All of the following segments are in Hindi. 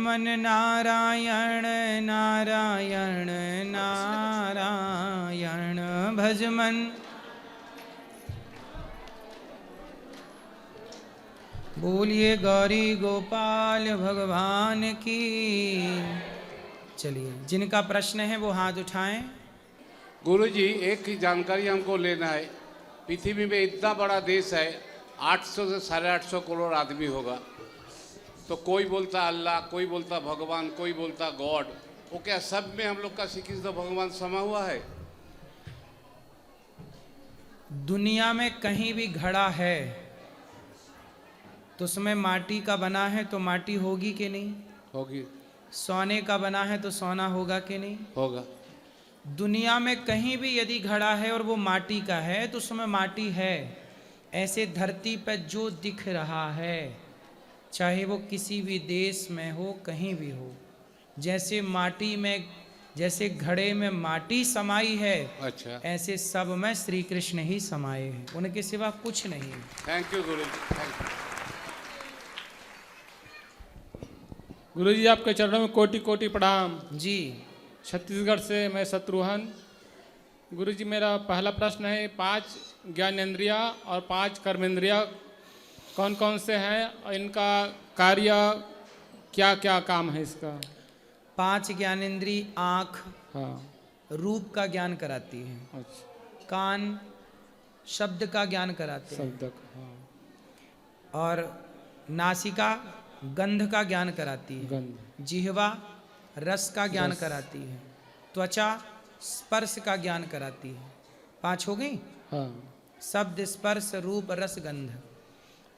मन नारायण नारायण नारायण भज मन। बोलिए गौरी गोपाल भगवान की। चलिए, जिनका प्रश्न है वो हाथ उठाएं। गुरुजी, एक ही जानकारी हमको लेना है। पृथ्वी में इतना बड़ा देश है, 800 से 850 करोड़ आदमी होगा, तो कोई बोलता अल्लाह, कोई बोलता भगवान, कोई बोलता गॉड, वो क्या सब में हम लोग का श्री कृष्ण भगवान समा हुआ है? दुनिया में कहीं भी घड़ा है तो उसमें माटी का बना है तो माटी होगी कि नहीं? होगी। सोने का बना है तो सोना होगा कि नहीं? होगा। दुनिया में कहीं भी यदि घड़ा है और वो माटी का है तो उसमें माटी है। ऐसे धरती पर जो दिख रहा है, चाहे वो किसी भी देश में हो, कहीं भी हो, जैसे माटी में, जैसे घड़े में माटी समाई है, अच्छा, ऐसे सब में श्री कृष्ण ही समाये हैं, उनके सिवा कुछ नहीं। Thank you Guruji, thank you. Guruji, आपके चरणों में कोटि कोटि प्रणाम जी। छत्तीसगढ़ से मैं शत्रुघ्न। गुरुजी, मेरा पहला प्रश्न है, 5 ज्ञानेंद्रिया और 5 कर्मेंद्रिया कौन कौन से हैं और इनका कार्य क्या क्या काम है इसका? 5 ज्ञानेंद्री आँख हाँ। रूप का ज्ञान कराती है, अच्छा। कान शब्द का ज्ञान कराते हैं, शब्द का, हाँ। और नासिका गंध का ज्ञान कराती है, गंध। जिह्वा रस का ज्ञान रस। कराती है, त्वचा स्पर्श का ज्ञान कराती है। 5 हो गई? हाँ। शब्द स्पर्श रूप रस गंध।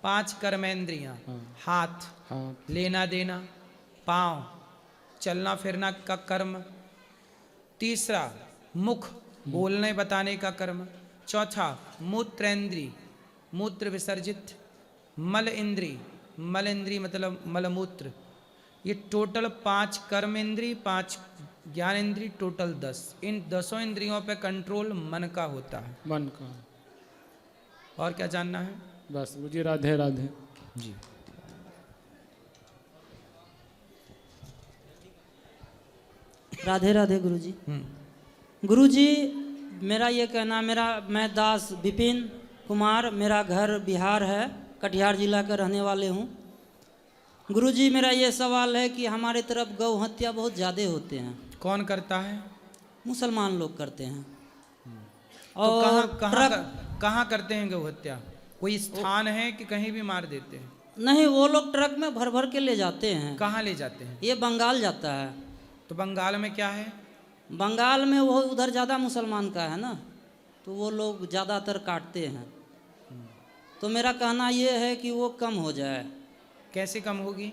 5 कर्मेंद्रियां, हाँ। हाथ हाथ। लेना देना, पाँव चलना फिरना का कर्म, तीसरा मुख बोलने बताने का कर्म, चौथा मूत्रेंद्री मूत्र विसर्जित, मल इंद्री मल इंद्री मतलब मलमूत्र। ये टोटल 5 कर्म इंद्री, 5 ज्ञान इंद्री, टोटल 10। इन 10 इंद्रियों पे कंट्रोल मन का होता है। मन का। और क्या जानना है? बस गुरुजी, राधे राधे जी। राधे राधे गुरुजी। गुरुजी, मेरा ये कहना, मैं दास विपिन कुमार, मेरा घर बिहार है, कटिहार जिला का रहने वाले हूँ। गुरुजी, मेरा ये सवाल है कि हमारे तरफ गौ हत्या बहुत ज़्यादा होते हैं। कौन करता है? मुसलमान लोग करते हैं। तो और कहाँ करते हैं गौ हत्या? कोई स्थान है कि कहीं भी मार देते हैं? नहीं, वो लोग ट्रक में भर भर के ले जाते हैं। कहाँ ले जाते हैं? ये बंगाल जाता है। तो बंगाल में क्या है? बंगाल में वो उधर ज़्यादा मुसलमान का है ना, तो वो लोग ज़्यादातर काटते हैं। तो मेरा कहना ये है कि वो कम हो जाए। कैसे कम होगी?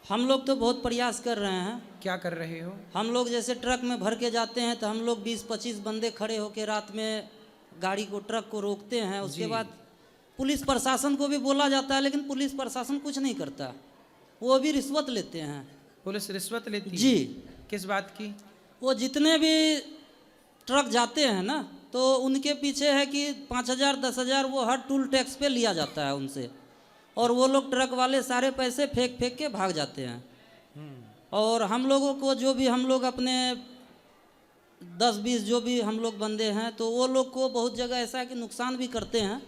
हम लोग तो बहुत प्रयास कर रहे हैं। क्या कर रहे हो? हम लोग जैसे ट्रक में भर के जाते हैं तो हम लोग 20-25 बंदे खड़े होकर रात में गाड़ी को, ट्रक को रोकते हैं। उसके बाद पुलिस प्रशासन को भी बोला जाता है, लेकिन पुलिस प्रशासन कुछ नहीं करता, वो भी रिश्वत लेते हैं। पुलिस रिश्वत लेती है? जी। किस बात की? वो जितने भी ट्रक जाते हैं ना, तो उनके पीछे है कि 5,000 10,000 वो हर टूल टैक्स पे लिया जाता है उनसे, और वो लोग ट्रक वाले सारे पैसे फेंक फेंक के भाग जाते हैं। और हम लोगों को जो भी, हम लोग अपने 10-20 जो भी हम लोग बंदे हैं, तो वो लोग को बहुत जगह ऐसा है कि नुकसान भी करते हैं,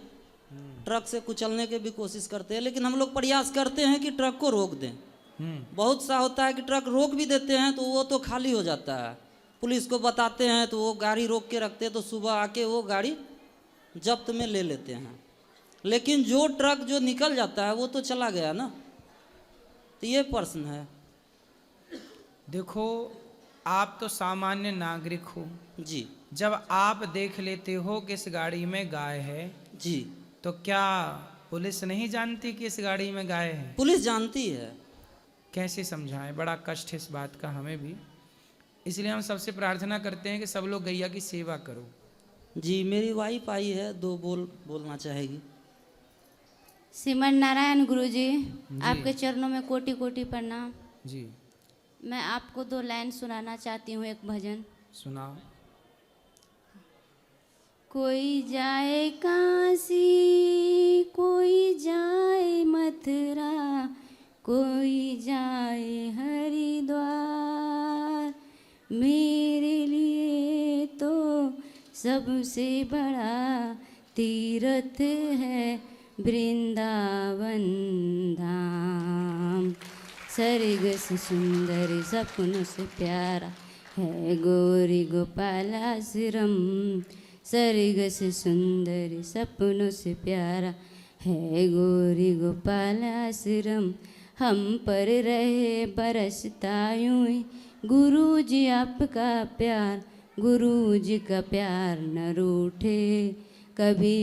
ट्रक से कुचलने के भी कोशिश करते हैं, लेकिन हम लोग प्रयास करते हैं कि ट्रक को रोक दें। बहुत सा होता है कि ट्रक रोक भी देते हैं तो वो तो खाली हो जाता है, पुलिस को बताते हैं तो वो गाड़ी रोक के रखते हैं, तो सुबह आके वो गाड़ी जब्त में ले लेते हैं। लेकिन जो ट्रक जो निकल जाता है वो तो चला गया ना, तो ये प्रश्न है। देखो, आप तो सामान्य नागरिक हो जी। जब आप देख लेते हो कि इस गाड़ी में गाय है, जी। तो क्या पुलिस नहीं जानती कि इस गाड़ी में गाय है? पुलिस जानती है। कैसे समझाएं? बड़ा कष्ट है इस बात का हमें भी, इसलिए हम सबसे प्रार्थना करते हैं कि सब लोग गैया की सेवा करो। जी, मेरी वाइफ आई है, 2 बोलना चाहेगी। श्रीमन नारायण गुरुजी, आपके चरणों में कोटि कोटि प्रणाम। जी। मैं आपको 2 लाइन सुनाना चाहती हूँ, एक भजन। सुनाओ। कोई जाए काशी, कोई जाए मथुरा, कोई जाए मेरे लिए तो सबसे बड़ा तीर्थ है वृंदावन धाम। स्वर्ग से सुंदर सपनों से प्यारा है गौरी गोपाल आश्रम। स्वर्ग से सुंदर सपनों से प्यारा है गौरी गोपाल आश्रम। हम पर रहे बरसता यूं ही गुरु जी आपका प्यार, गुरु जी का प्यार न रूठे कभी,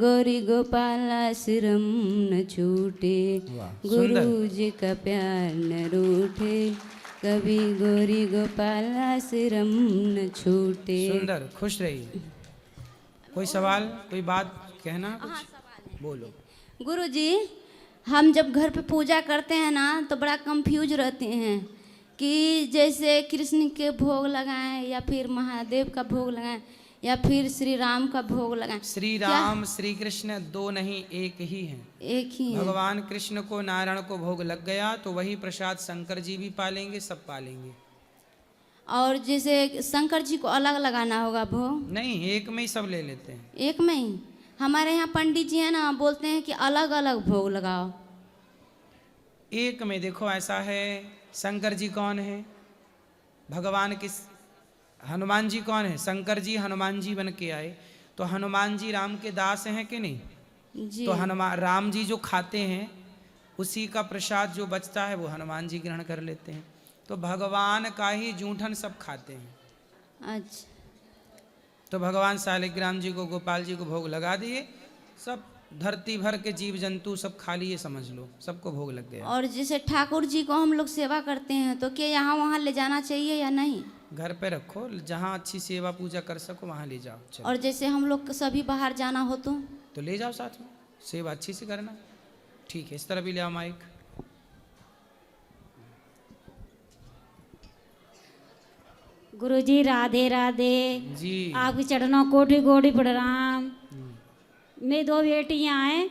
गौरी गोपाल आश्रम न छूटे। वाह, गुरु जी का प्यार न रूठे कभी, गौरी गोपाल आश्रम न छूटे। सुंदर, खुश रहिए। कोई सवाल, कोई बात कहना कुछ? बोलो। गुरुजी, हम जब घर पे पूजा करते हैं ना तो बड़ा कंफ्यूज रहते हैं कि जैसे कृष्ण के भोग लगाएं या फिर महादेव का भोग लगाएं या फिर श्री राम का भोग लगाएं। श्री राम श्री कृष्ण दो नहीं, एक ही हैं। एक ही है। भगवान कृष्ण को नारायण को भोग लग गया तो वही प्रसाद शंकर जी भी पालेंगे, सब पालेंगे। और जैसे शंकर जी को अलग लगाना होगा भोग? नहीं, एक में ही सब ले लेते हैं। एक में ही? हमारे यहाँ पंडित जी है ना, बोलते हैं कि अलग अलग भोग लगाओ। एक में देखो, ऐसा है, शंकर जी कौन है? भगवान किस? हनुमान जी कौन है? शंकर जी हनुमान जी बन के आए, तो हनुमान जी राम के दास हैं कि नहीं? जी। तो हनुमान राम जी जो खाते हैं उसी का प्रसाद जो बचता है वो हनुमान जी ग्रहण कर लेते हैं। तो भगवान का ही जूठन सब खाते हैं। अच्छा। तो भगवान शालिग्राम जी को, गोपाल जी को भोग लगा दिए, सब धरती भर के जीव जंतु सब खा लिए, समझ लो सबको भोग लग गया। और जैसे ठाकुर जी को हम लोग सेवा करते हैं तो क्या यहाँ वहाँ ले जाना चाहिए या नहीं? घर पे रखो, जहाँ अच्छी सेवा पूजा कर सको वहाँ ले जाओ। चलो। और जैसे हम लोग सभी बाहर जाना हो तो ले जाओ साथ में, सेवा अच्छी से करना। ठीक है, इस तरह भी ले आओ माइक। गुरुजी राधे राधे जी। आपके चरणों कोटि कोटि प्रणाम। मेरी दो बेटियां हैं,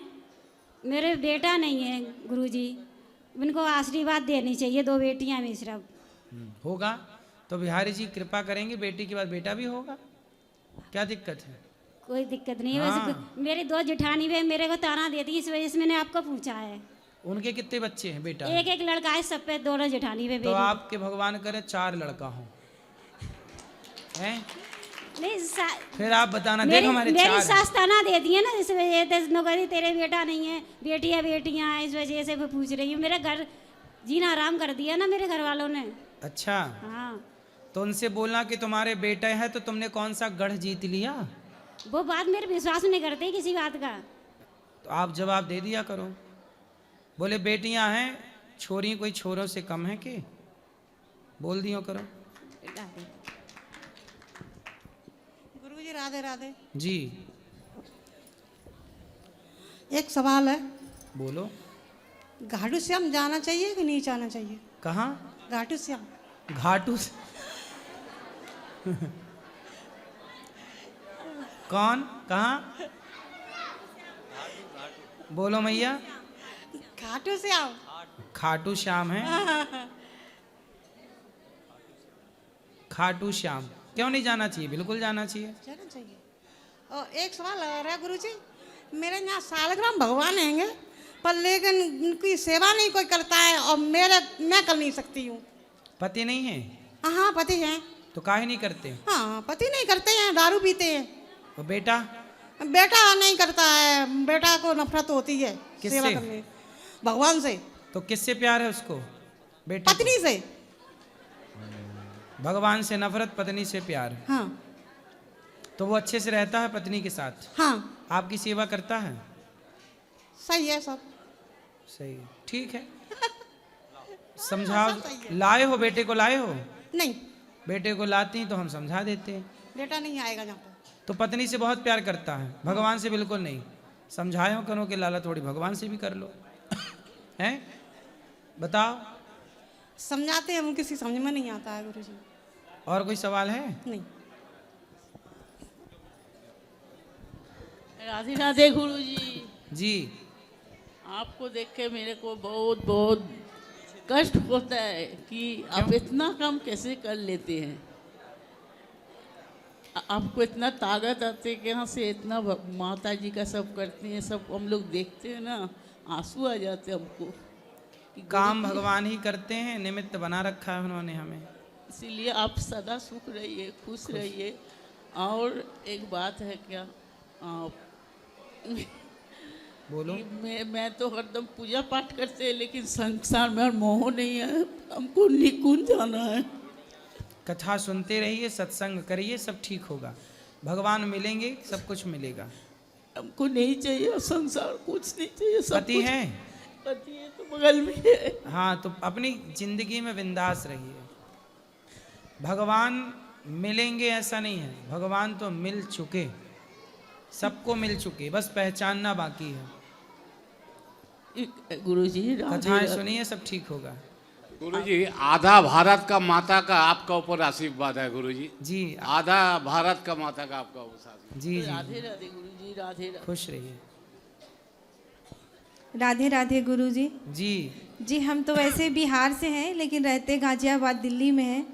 मेरे बेटा नहीं है गुरुजी, उनको आशीर्वाद देनी चाहिए। दो बेटियां हैं सिर्फ। होगा तो बिहारी जी कृपा करेंगे, बेटी के बाद बेटा भी होगा, क्या दिक्कत है? कोई दिक्कत नहीं है। हाँ। वैसे मेरी दो जेठानी वे मेरे को ताना देती है, इस वजह से मैंने आपको पूछा है। उनके कितने बच्चे हैं बेटा? एक एक लड़का है, सब पे दोनों जेठानी वे तो मेरी। आपके भगवान करे 4 लड़का हो हैं? नहीं फिर आप बताना, मेरी देखो हमारे मेरी 4 सास ताना देती है ना, इस वजह से नौकरी तेरे बेटा नहीं है, बेटियां हैं, इस वजह से मैं पूछ रही हूँ। मेरा घर जीना आराम कर दिया ना मेरे घर वालों ने। अच्छा, हाँ, तो उनसे बोलना कि तुम्हारे बेटे हैं तो तुमने कौन सा गढ़ जीत लिया। वो बात मेरे विश्वास नहीं करते किसी बात का। तो आप जवाब दे दिया करो। बोले बेटियां हैं, छोरी कोई छोरों से कम है कि? बोल दियो करो। गुरुजी राधे राधे। जी। एक सवाल है, बोलो। घाटू श्याम जाना चाहिए कि नहीं जाना चाहिए? कहाँ? घाटू श्याम। घाटू कौन? कहाँ? बोलो मैया। घाटू श्याम। खाटू श्याम है? खाटू श्याम क्यों नहीं जाना चाहिए? बिल्कुल जाना चाहिए। जाना चाहिए। और एक सवाल आ रहा है गुरुजी, मेरे यहाँ शालिग्राम भगवान हैंगे, पर लेकिन उनकी सेवा नहीं कोई करता है और मैं कर नहीं सकती हूँ। पति नहीं है? हाँ पति हैं। तो काहे नहीं करते? हाँ पति नहीं करते हैं, दारू पीते हैं। और बेटा? बेटा नहीं करता है, बेटा को नफरत होती है किससे? सेवा करने, भगवान से। तो किससे प्यार है उसको? बेटे को? पत्नी से। भगवान से नफरत, पत्नी से प्यार। हाँ तो वो अच्छे से रहता है पत्नी के साथ? हाँ आपकी सेवा करता है? सही है सब। सही, ठीक है। समझाओ। सब सही है। लाए हो बेटे को? लाए हो? नहीं, बेटे को लाती तो हम समझा देते हैं। बेटा नहीं आएगा यहाँ पर। तो पत्नी से बहुत प्यार करता है, भगवान से बिल्कुल नहीं। समझाए हो करो कि लाला थोड़ी भगवान से भी कर लो। हैं? बताओ। समझाते हैं, हम किसी समझ में नहीं आता है गुरुजी। और कोई सवाल है? नहीं। राधे राधे गुरुजी। जी। आपको देख के मेरे को बहुत बहुत कष्ट होता है कि आप इतना काम कैसे कर लेते हैं। आपको इतना ताकत आती है कि यहाँ से इतना माता जी का सब करते हैं, सब हम लोग देखते हैं ना, आंसू आ जाते हैं हमको कि काम भगवान ही करते हैं, निमित्त बना रखा है उन्होंने हमें। इसीलिए आप सदा सुख रहिए, खुश रहिए। और एक बात है क्या, बोलो। मैं तो हरदम पूजा पाठ करते हैं, लेकिन संसार में मोह नहीं है, हमको निकुंज जाना है। कथा सुनते रहिए, सत्संग करिए, सब ठीक होगा। भगवान मिलेंगे, सब कुछ मिलेगा। हमको नहीं चाहिए संसार, कुछ नहीं चाहिए। सब पति कुछ- है? पति है तो बगल में है। हाँ, तो अपनी जिंदगी में बिंदास रहिए। भगवान मिलेंगे ऐसा नहीं है, भगवान तो मिल चुके, सबको मिल चुके, बस पहचानना बाकी है। गुरुजी कथाएं सुनिए, सब ठीक होगा। गुरुजी, आधा भारत का माता का आपका ऊपर आशीर्वाद है गुरुजी। जी आधा भारत का माता का आपका ऊपर आशीर्वाद। जी जी, राधे राधे गुरुजी, राधे राधे। खुश रहिए। राधे राधे गुरुजी। जी जी, हम तो वैसे बिहार से हैं, लेकिन रहते गाजियाबाद दिल्ली में हैं।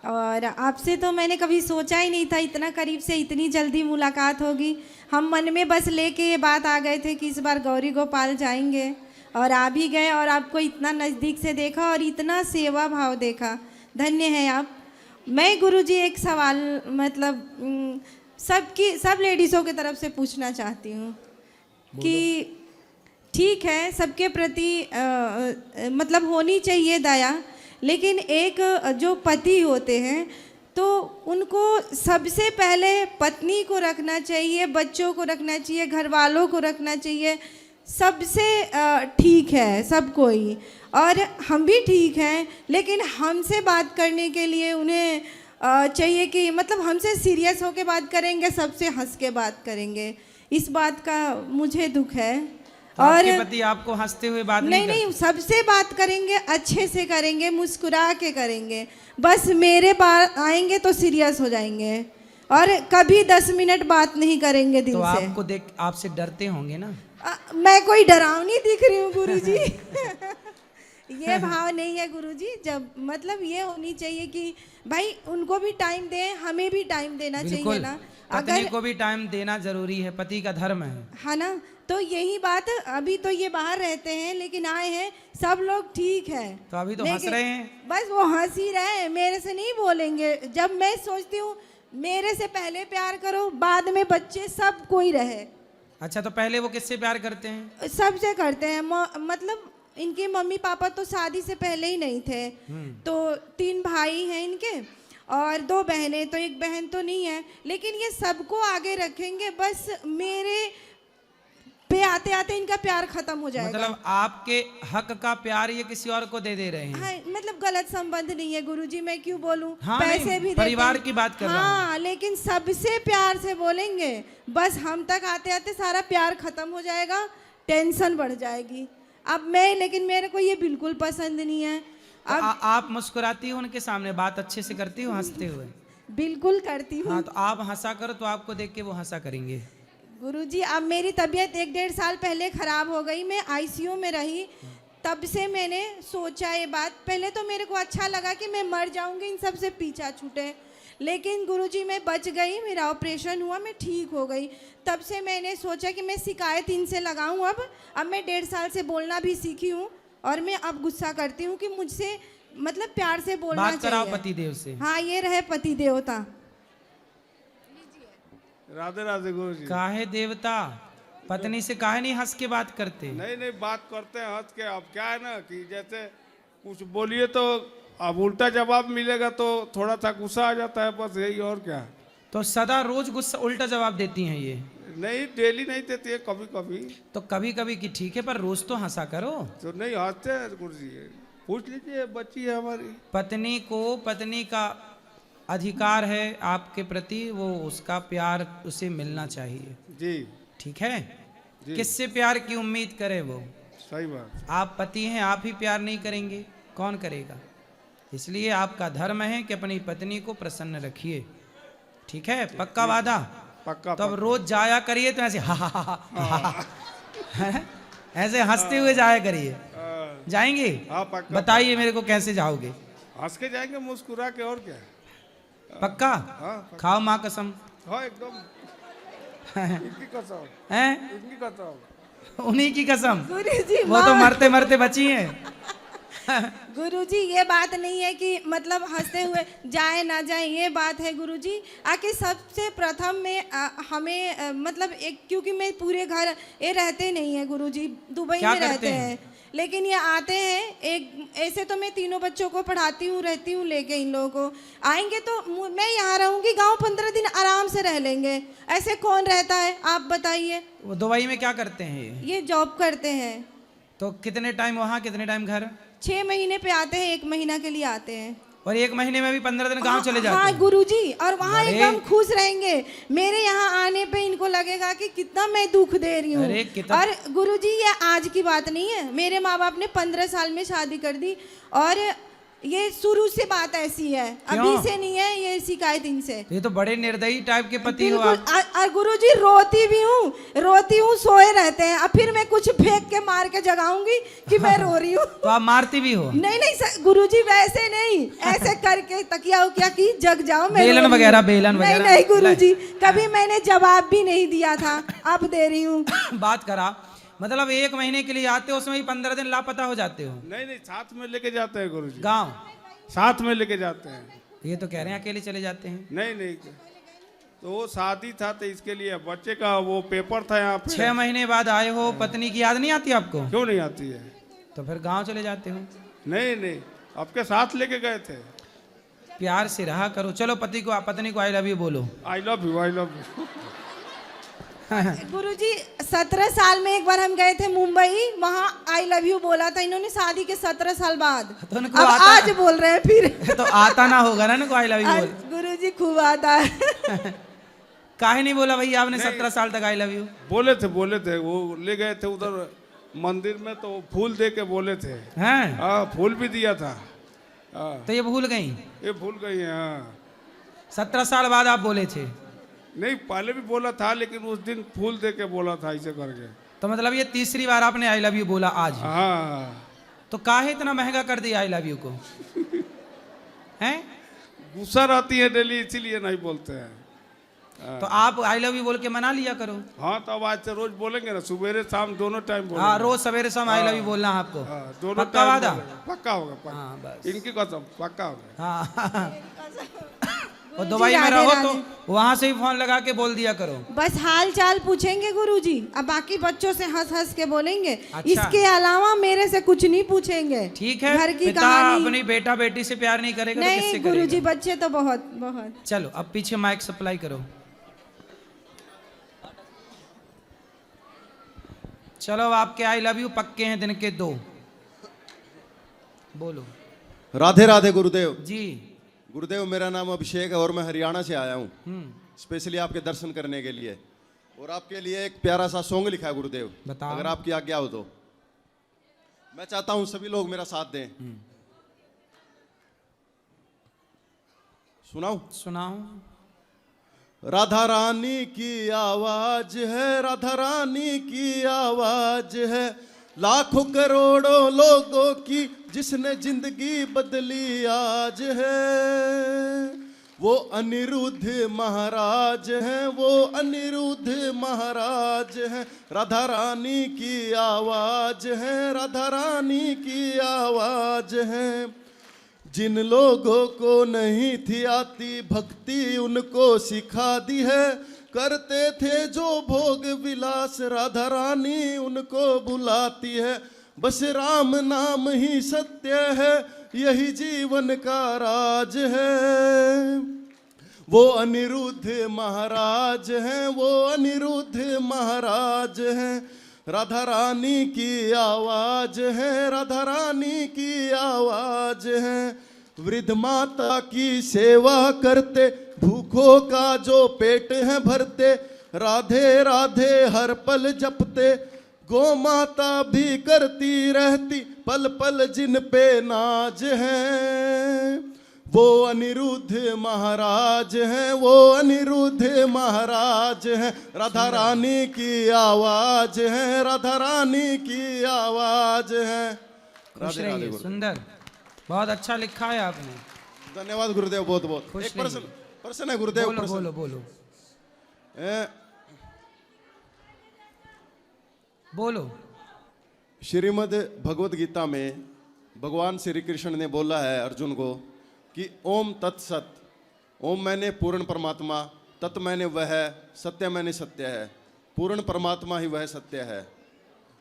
और आपसे तो मैंने कभी सोचा ही नहीं था इतना करीब से इतनी जल्दी मुलाकात होगी। हम मन में बस लेके ये बात आ गए थे कि इस बार गौरी गोपाल जाएंगे, और आ भी गए, और आपको इतना नज़दीक से देखा और इतना सेवा भाव देखा। धन्य है आप। मैं गुरुजी एक सवाल मतलब सब लेडीज़ों की तरफ से पूछना चाहती हूँ कि ठीक है, सबके प्रति मतलब होनी चाहिए दया, लेकिन एक जो पति होते हैं तो उनको सबसे पहले पत्नी को रखना चाहिए, बच्चों को रखना चाहिए, घर वालों को रखना चाहिए, सबसे ठीक है सब कोई, और हम भी ठीक हैं, लेकिन हमसे बात करने के लिए उन्हें चाहिए कि मतलब हमसे सीरियस होकर बात करेंगे, सबसे हंस के बात करेंगे। इस बात का मुझे दुख है। तो और आपके पति आपको हंसते हुए बात नहीं नहीं, सबसे बात करेंगे, अच्छे से करेंगे, मुस्कुरा के करेंगे। बस मेरे पास आएंगे तो सीरियस हो जाएंगे, और कभी 10 मिनट बात नहीं करेंगे दिल तो से। आपको देख आपसे डरते होंगे ना? मैं कोई डरावनी दिख रही हूँ गुरुजी? ये भाव नहीं है गुरुजी। जब मतलब ये होनी चाहिए कि भाई उनको भी टाइम दें, हमें भी टाइम देना चाहिए बिल्कुल, ना। पत्नी को भी टाइम देना जरूरी है, पति का धर्म है ना। तो यही बात, अभी तो ये बाहर रहते हैं लेकिन आए हैं, सब लोग ठीक है। तो अभी तो हंस रहे हैं। बस वो हंस ही रहे हैं, मेरे से नहीं बोलेंगे। जब मैं सोचती हूँ मेरे से पहले प्यार करो, बाद में बच्चे सब कोई रहे। अच्छा, तो पहले वो किससे प्यार करते हैं? सबसे करते हैं। मतलब इनके मम्मी पापा तो शादी से पहले ही नहीं थे, तो 3 भाई हैं इनके और 2 बहनें, तो एक बहन तो नहीं है, लेकिन ये सबको आगे रखेंगे। बस मेरे पे आते आते इनका प्यार खत्म हो जाएगा। मतलब आपके हक का प्यार ये किसी और को दे रहे हैं? हाँ, मतलब गलत संबंध नहीं है गुरुजी, मैं क्यों बोलूं। हाँ, पैसे नहीं, भी देते परिवार हैं। की बात कर रहा हूं। हाँ, लेकिन सबसे प्यार से बोलेंगे, बस हम तक आते आते सारा प्यार खत्म हो जाएगा, टेंशन बढ़ जाएगी। अब लेकिन मेरे को ये बिल्कुल पसंद नहीं है। तो आप मुस्कुराती हो उनके सामने, बात अच्छे से करती हो हंसते हुए? बिल्कुल करती हूँ। हाँ, तो आप हंसा करो तो आपको देख के वो हंसा करेंगे। गुरुजी, अब मेरी तबीयत 1-1.5 साल पहले खराब हो गई, मैं आईसीयू में रही, तब से मैंने सोचा ये बात। पहले तो मेरे को अच्छा लगा कि मैं मर जाऊंगी, इन सब से पीछा छूटे, लेकिन गुरुजी मैं बच गई, मेरा ऑपरेशन हुआ, मैं ठीक हो गई। तब से मैंने सोचा कि मैं शिकायत इनसे लगाऊं। अब मैं 1.5 साल से बोलना भी सीखी हूँ, और मैं अब गुस्सा करती हूँ कि मुझसे मतलब प्यार से बोलना बात कराओ चाहिए। पति देव से। हाँ, ये रहे पति देवता। राधे राधे गुरु जी। काहे देवता, पत्नी से काहे नहीं हंस के बात करते? नहीं नहीं, बात करते हैं हंस के। अब क्या है ना कि जैसे कुछ बोलिए तो अब उल्टा जवाब मिलेगा तो थोड़ा सा गुस्सा आ जाता है, बस यही, और क्या। तो सदा रोज गुस्सा उल्टा जवाब देती हैं ये? नहीं, डेली नहीं देती है, कभी कभी। तो कभी कभी की ठीक है, पर रोज तो हंसा करो। तो नहीं हंसते हैं गुरु जी, पूछ लीजिए, बच्ची है हमारी। पत्नी को पत्नी का अधिकार है आपके प्रति, वो उसका प्यार उसे मिलना चाहिए जी। ठीक है जी। किससे प्यार की उम्मीद करे वो? सही बात। आप पति हैं, आप ही प्यार नहीं करेंगे, कौन करेगा? इसलिए आपका धर्म है कि अपनी पत्नी को प्रसन्न रखिए। ठीक है, पक्का वादा? पक्का। तब रोज जाया करिए तो ऐसे हा ऐसे हंसते हुए जाया करिए। जाएंगे? हाँ पक्का। बताइए मेरे को कैसे जाओगे? हंस के जाएंगे, मुस्कुरा के, और क्या। पक्का? हाँ खाओ माँ कसम। हाँ एकदम। इनकी कसम, हैं? इनकी कसम। उन्हीं की कसम। गुरुजी वो तो मरते मरते बची हैं। गुरुजी ये बात नहीं है कि मतलब हंसते हुए जाए ना जाए, ये बात है गुरुजी आके सबसे प्रथम में हमें मतलब एक, क्योंकि मैं पूरे घर ये रहते नहीं है गुरुजी, दुबई क्या में करते रहते हैं? हैं, लेकिन ये आते हैं। एक ऐसे तो मैं तीनों बच्चों को पढ़ाती हूँ, रहती हूँ लेके इन लोगों को। आएंगे तो मैं यहाँ रहूँगी, गांव 15 दिन आराम से रह लेंगे। ऐसे कौन रहता है आप बताइए। वो दुबई में क्या करते हैं ये? ये जॉब करते हैं। तो कितने टाइम वहाँ, कितने टाइम घर? 6 महीने पे आते हैं, 1 महीना के लिए आते हैं। और 1 महीने में भी 15 दिन गांव चले जाते हाँ हैं? गुरुजी, और वहाँ अरे! एकदम खुश रहेंगे। मेरे यहाँ आने पे इनको लगेगा कि कितना मैं दुख दे रही हूँ। अरे कितना- और गुरुजी ये आज की बात नहीं है, मेरे माँ बाप ने 15 साल में शादी कर दी, और ये शुरू से बात ऐसी है, अभी क्यों? से नहीं है ये शिकायत इनसे। ये तो बड़े निर्दयी टाइप के पति हो आप। और गुरुजी रोती भी हूँ, सोए रहते हैं, और फिर मैं कुछ फेंक के मार के जगाऊंगी कि मैं रो रही हूँ। तो आप मारती भी हो? नहीं गुरुजी वैसे नहीं, ऐसे करके तकिया उकिया की जग जाओ। मैं बेलन रो रही वगैरह, हूँ। बेलन वगैरह? नहीं गुरुजी, कभी मैंने जवाब भी नहीं दिया था, अब दे रही हूँ। बात करा, मतलब 1 महीने के लिए आते हो, उसमें ही 15 दिन लापता हो जाते हो? नहीं नहीं, साथ में लेके जाते हैं गुरुजी, गांव साथ में लेके जाते हैं। ये तो कह रहे हैं अकेले चले जाते हैं। नहीं नहीं, तो वो शादी था तो इसके लिए, बच्चे का वो पेपर था यहाँ पे। 6 महीने बाद आए हो, पत्नी की याद नहीं आती आपको? क्यों नहीं आती है? तो फिर गांव चले जाते हो? नहीं नहीं, आपके साथ लेके गए थे। प्यार से रहा करो। चलो पति को, पत्नी को आई लव यू बोलो। I love you, I love you. Guruji 17 साल में एक बार हम गए थे मुंबई, वहाँ आई लव यू बोला था इन्होंने, शादी के 17 साल बाद। तो उनको अब आता- आज बोल रहे हैं फिर। तो आता ना होगा ना इनको आई लव यू बोल। गुरुजी खूब आता है। काहे नहीं बोला भैया आपने 17 साल तक आई लव यू? बोले थे, वो ले गए थे उधर मंदिर में, तो फूल दे के बोले थे। हैं? हाँ, फूल भी दिया था। हाँ, तो ये भूल गई? ये भूल गई है। हाँ 17 साल बाद आप बोले थे? नहीं, पहले भी बोला था, लेकिन उस दिन फूल दे के बोला था ऐसे करके। तो मतलब ये तीसरी बार आपने आई लव यू बोला आज? हाँ। तो काहे इतना महंगा कर दिया आई लव यू को? हैं? गुस्सा रहती है डेली, इसीलिए नहीं बोलते हैं। तो आप आई लव यू बोल के मना लिया करो। हाँ, तो अब आज से रोज बोलेंगे ना, सवेरे शाम दोनों टाइम बोलेंगे। हाँ, रोज सवेरे शाम आई लव यू बोलना है आपको। हाँ, दोनों पक्का टाइम वादा? बोलेंगे। पक्का होगा, पक्का। हाँ, बस। इनकी कसम, पक्का होगा। हाँ। और दुबई में रहो तो वहां से ही फोन लगा के बोल दिया करो। बस हाल चाल पूछेंगे गुरुजी, अब बाकी बच्चों से हंस हंस के बोलेंगे। अच्छा। इसके अलावा मेरे से कुछ नहीं पूछेंगे। ठीक है। घर की पिता कहानी अपनी बेटा बेटी से प्यार नहीं करेगा तो नहीं किससे गुरुजी, करेगा? बच्चे तो बहुत बहुत। चलो अब पीछे माइक सप्लाई करो। चलो अब आपके आई लव यू पक्के हैं दिन के 2। बोलो। राधे राधे गुरुदेव जी। गुरुदेव, मेरा नाम अभिषेक है और मैं हरियाणा से आया हूँ स्पेशली आपके दर्शन करने के लिए, और आपके लिए एक प्यारा सा सॉन्ग लिखा है गुरुदेव, बताओ। अगर आपकी आज्ञा हो तो। मैं चाहता हूँ सभी लोग मेरा साथ दें। सुनाओ? सुनाओ। राधा रानी की आवाज है, राधा रानी की आवाज है, लाखों करोड़ों लोगों की जिसने जिंदगी बदली आज है। वो अनिरुद्ध महाराज हैं, वो अनिरुद्ध महाराज हैं, राधा रानी की आवाज है, राधा रानी की आवाज है। जिन लोगों को नहीं थी आती भक्ति उनको सिखा दी है, करते थे जो भोग विलास राधा रानी उनको बुलाती है। बस राम नाम ही सत्य है, यही जीवन का राज है। वो अनिरुद्ध महाराज हैं, वो अनिरुद्ध महाराज हैं, राधा रानी की आवाज है, राधा रानी की आवाज है। वृद्ध माता की सेवा करते, भूखों का जो पेट है भरते, राधे राधे हर पल जपते, गौ माता भी करती रहती पल पल जिन पे नाज है। वो अनिरुद्ध महाराज हैं, वो अनिरुद्ध महाराज हैं, राधा रानी की आवाज है, राधा रानी की आवाज है। खुश राधे राधे रहिए, गुरुदेव। सुंदर, बहुत अच्छा लिखा है आपने। धन्यवाद गुरुदेव, बहुत बहुत। खुश एक प्रश्न है गुरुदेव, बोलो प्रश्न। बोलो बोलो बोलो। श्रीमद् भगवत गीता में भगवान श्री कृष्ण ने बोला है अर्जुन को कि ओम तत्सत, ओम मैंने पूर्ण परमात्मा, तत् मैंने वह है, सत्य मैंने सत्य है, पूर्ण परमात्मा ही वह सत्य है।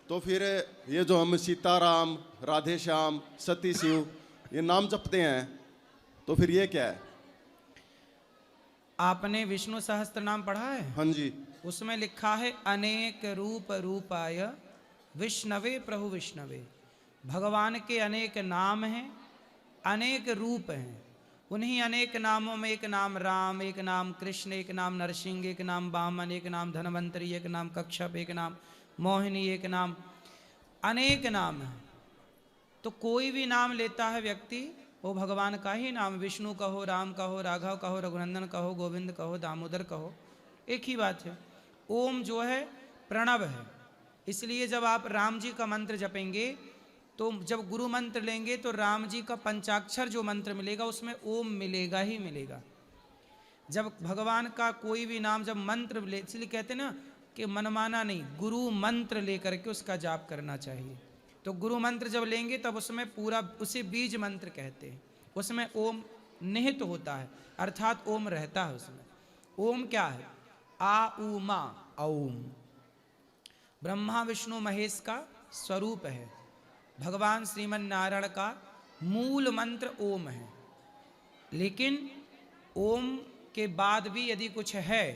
तो फिर ये जो हम सीताराम, राधे श्याम, सती शिव ये नाम जपते हैं, तो फिर ये क्या है? आपने विष्णु सहस्त्र नाम पढ़ा है? हाँ जी। उसमें लिखा है अनेक रूप रूपाय विष्णवे प्रभु विष्णवे। भगवान के अनेक नाम हैं, अनेक रूप हैं। उन्हीं अनेक नामों में एक नाम राम, एक नाम कृष्ण, एक नाम नरसिंह, एक नाम वामन, एक नाम धनवंतरी, एक नाम कच्छप, एक नाम मोहिनी, एक नाम, अनेक नाम हैं। तो कोई भी नाम लेता है व्यक्ति वो भगवान का ही नाम, विष्णु कहो, राम कहो, राघव कहो, रघुनंदन कहो, गोविंद कहो, दामोदर कहो, एक ही बात है। ओम जो है प्रणव है, इसलिए जब आप राम जी का मंत्र जपेंगे तो जब गुरु मंत्र लेंगे तो राम जी का पंचाक्षर जो मंत्र मिलेगा उसमें ओम मिलेगा ही मिलेगा। जब भगवान का कोई भी नाम जब मंत्र ले, इसलिए कहते ना कि मनमाना नहीं, गुरु मंत्र लेकर के उसका जाप करना चाहिए। तो गुरु मंत्र जब लेंगे तब उसमें पूरा उसे बीज मंत्र कहते हैं, उसमें ओम निहित होता है, अर्थात ओम रहता है उसमें। ओम क्या है? आ उ मा ओम, ब्रह्मा विष्णु महेश का स्वरूप है। भगवान श्रीमन नारायण का मूल मंत्र ओम है। लेकिन ओम के बाद भी यदि कुछ है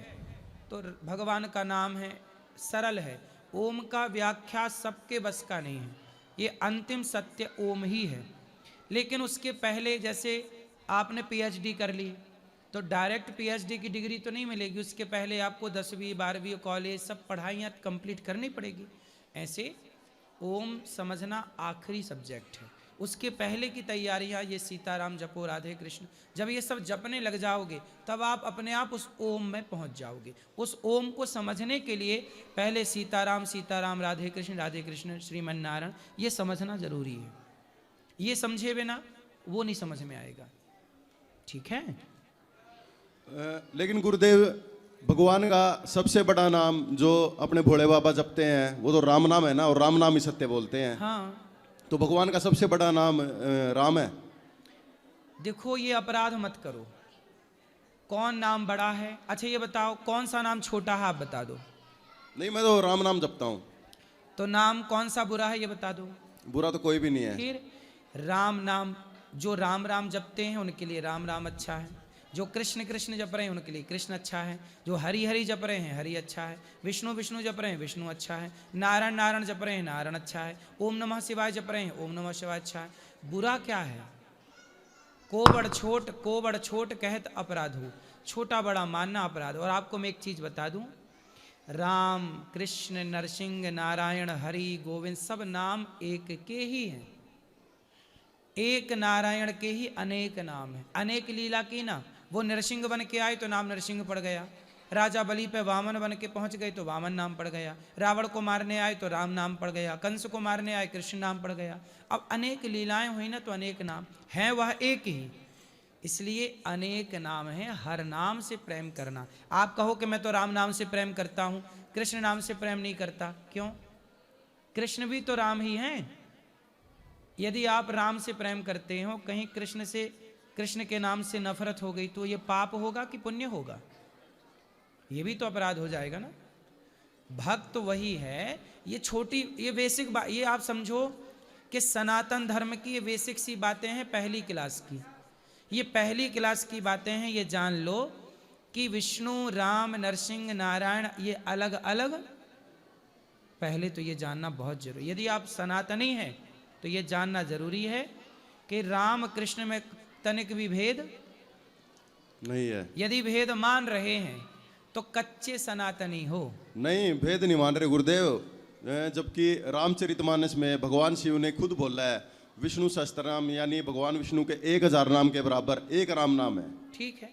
तो भगवान का नाम है, सरल है। ओम का व्याख्या सबके बस का नहीं है, ये अंतिम सत्य ओम ही है। लेकिन उसके पहले जैसे आपने पीएचडी कर ली तो डायरेक्ट पीएचडी की डिग्री तो नहीं मिलेगी, उसके पहले आपको 10वीं 12वीं कॉलेज सब पढ़ाइयाँ कंप्लीट करनी पड़ेगी। ऐसे ओम समझना आखिरी सब्जेक्ट है, उसके पहले की तैयारियाँ ये सीताराम जपो, राधे कृष्ण, जब ये सब जपने लग जाओगे तब आप अपने आप उस ओम में पहुंच जाओगे। उस ओम को समझने के लिए पहले सीताराम सीताराम, राधे कृष्ण श्रीमन नारायण ये समझना जरूरी है। ये समझे बिना वो नहीं समझ में आएगा, ठीक है? लेकिन गुरुदेव भगवान का सबसे बड़ा नाम जो अपने भोले बाबा जपते हैं वो तो राम नाम है ना, और राम नाम ही सत्य बोलते हैं। हाँ, तो भगवान का सबसे बड़ा नाम राम है। देखो ये अपराध मत करो, कौन नाम बड़ा है? अच्छा ये बताओ कौन सा नाम छोटा है, आप बता दो। नहीं, मैं तो राम नाम जपता हूँ। तो नाम कौन सा बुरा है ये बता दो। बुरा तो कोई भी नहीं है। फिर राम नाम, जो राम राम जपते हैं उनके लिए राम राम अच्छा है, जो कृष्ण कृष्ण जप रहे हैं उनके लिए कृष्ण अच्छा है, जो हरि हरि जप रहे हैं हरि अच्छा है, विष्णु विष्णु जप रहे हैं विष्णु अच्छा है, नारायण नारायण जप रहे हैं नारायण अच्छा है, ओम नमः शिवाय जप रहे हैं ओम नमः शिवाय अच्छा है। बुरा क्या है? को बड़ छोट कहत अपराध हो, छोटा बड़ा मानना अपराध। और आपको मैं एक चीज बता दूं, राम कृष्ण नरसिंह नारायण हरि गोविंद सब नाम एक के ही हैं, एक नारायण के ही अनेक नाम हैं। अनेक लीला की ना, वो नरसिंह बन के आए तो नाम नरसिंह पड़ गया, राजा बलि पे वामन बन के पहुंच गए तो वामन नाम पड़ गया, रावण को मारने आए तो राम नाम पड़ गया, कंस को मारने आए कृष्ण नाम पड़ गया। अब अनेक लीलाएं हुई ना तो अनेक नाम हैं, वह एक ही, इसलिए अनेक नाम हैं। हर नाम से प्रेम करना। आप कहो कि मैं तो राम नाम से प्रेम करता हूं, कृष्ण नाम से प्रेम नहीं करता, क्यों? कृष्ण भी तो राम ही हैं। यदि आप राम से प्रेम करते हो, कहीं कृष्ण से, कृष्ण के नाम से नफरत हो गई तो ये पाप होगा कि पुण्य होगा? ये भी तो अपराध हो जाएगा ना। भक्त वही है। ये छोटी, ये बेसिक बात, ये आप समझो कि सनातन धर्म की ये बेसिक सी बातें हैं पहली क्लास की। ये पहली क्लास की बातें हैं, ये जान लो कि विष्णु राम नरसिंह नारायण ये अलग अलग, पहले तो ये जानना बहुत जरूरी। यदि आप सनातनी हैं तो ये जानना जरूरी है कि राम कृष्ण में तनिक भी भेद नहीं है। यदि भेद मान रहे हैं तो कच्चे सनातनी हो। नहीं, भेद नहीं मान रहे गुरुदेव। जबकि रामचरितमानस में भगवान शिव ने खुद बोला है विष्णु सहस्त्रनाम, यानी भगवान विष्णु के 1000 नाम के बराबर एक राम नाम है। ठीक है,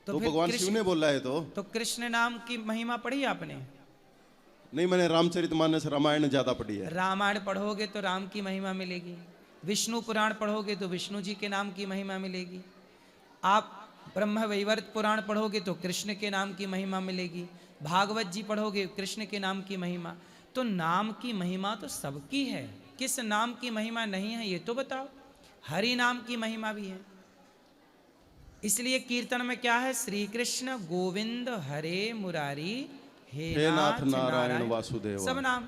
तो भगवान शिव ने बोला है। तो कृष्ण नाम की महिमा पढ़ी आपने? नहीं, मैंने रामचरितमानस रामायण ज्यादा पढ़ी है। रामायण पढ़ोगे तो राम की महिमा मिलेगी, विष्णु पुराण पढ़ोगे तो विष्णु जी के नाम की महिमा मिलेगी, आप ब्रह्म वैवर्त पुराण पढ़ोगे तो कृष्ण के नाम की महिमा मिलेगी, भागवत जी पढ़ोगे कृष्ण के नाम की महिमा। तो नाम की महिमा तो सबकी है, किस नाम की महिमा नहीं है ये तो बताओ। हरि नाम की महिमा भी है। इसलिए कीर्तन में क्या है? श्री कृष्ण गोविंद हरे मुरारी हे नाथ नारायण वासुदेव। सब नाम,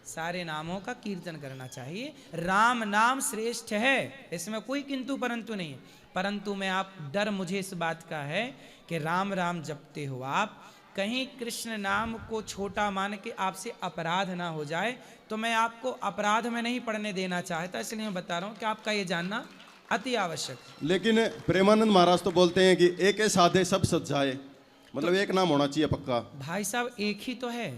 सारे नामों का कीर्तन करना चाहिए। राम नाम श्रेष्ठ है, इसमें कोई किंतु परंतु नहीं है। परंतु मैं आप डर मुझे इस बात का है कि राम राम जपते हो आप, कहीं कृष्ण नाम को छोटा मान के आपसे अपराध ना हो जाए, तो मैं आपको अपराध में नहीं पड़ने देना चाहता, इसलिए मैं बता रहा हूं कि आपका ये जानना अति आवश्यक। लेकिन प्रेमानंद महाराज तो बोलते हैं कि एक साधे सब सजाए, मतलब एक नाम होना चाहिए पक्का। भाई साहब एक ही तो है,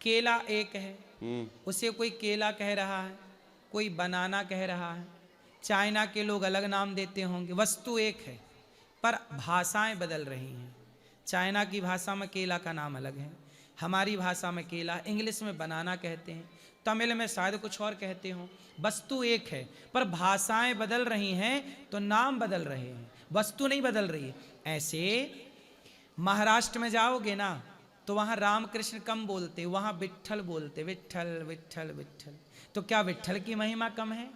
केला एक है, उसे कोई केला कह रहा है, कोई बनाना कह रहा है। चाइना के लोग अलग नाम देते होंगे, वस्तु एक है पर भाषाएं बदल रही हैं। चाइना की भाषा में केला का नाम अलग है, हमारी भाषा में केला, इंग्लिश में बनाना कहते हैं, तमिल में शायद कुछ और कहते हो। वस्तु एक है पर भाषाएं बदल रही हैं तो नाम बदल रहे हैं, वस्तु नहीं बदल रही है। ऐसे महाराष्ट्र में जाओगे ना तो वहाँ राम कृष्ण कम बोलते, वहाँ विट्ठल बोलते, विट्ठल विट्ठल विट्ठल। तो क्या विट्ठल की महिमा कम है?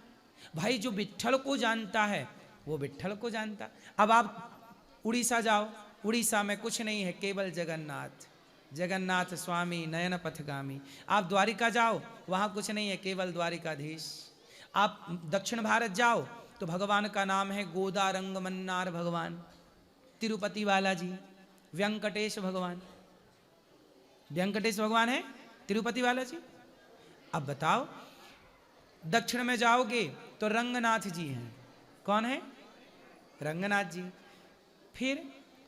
भाई जो विट्ठल को जानता है वो विट्ठल को जानता। अब आप उड़ीसा जाओ, उड़ीसा में कुछ नहीं है, केवल जगन्नाथ, जगन्नाथ स्वामी नयन पथगामी। आप द्वारिका जाओ, वहाँ कुछ नहीं है, केवल द्वारिकाधीश। आप दक्षिण भारत जाओ तो भगवान का नाम है गोदा रंग मन्नार भगवान, तिरुपति बालाजी, व्यंकटेश भगवान, व्यंकटेश भगवान है तिरुपति बालाजी। अब बताओ दक्षिण में जाओगे तो रंगनाथ जी हैं, कौन है? रंगनाथ जी। फिर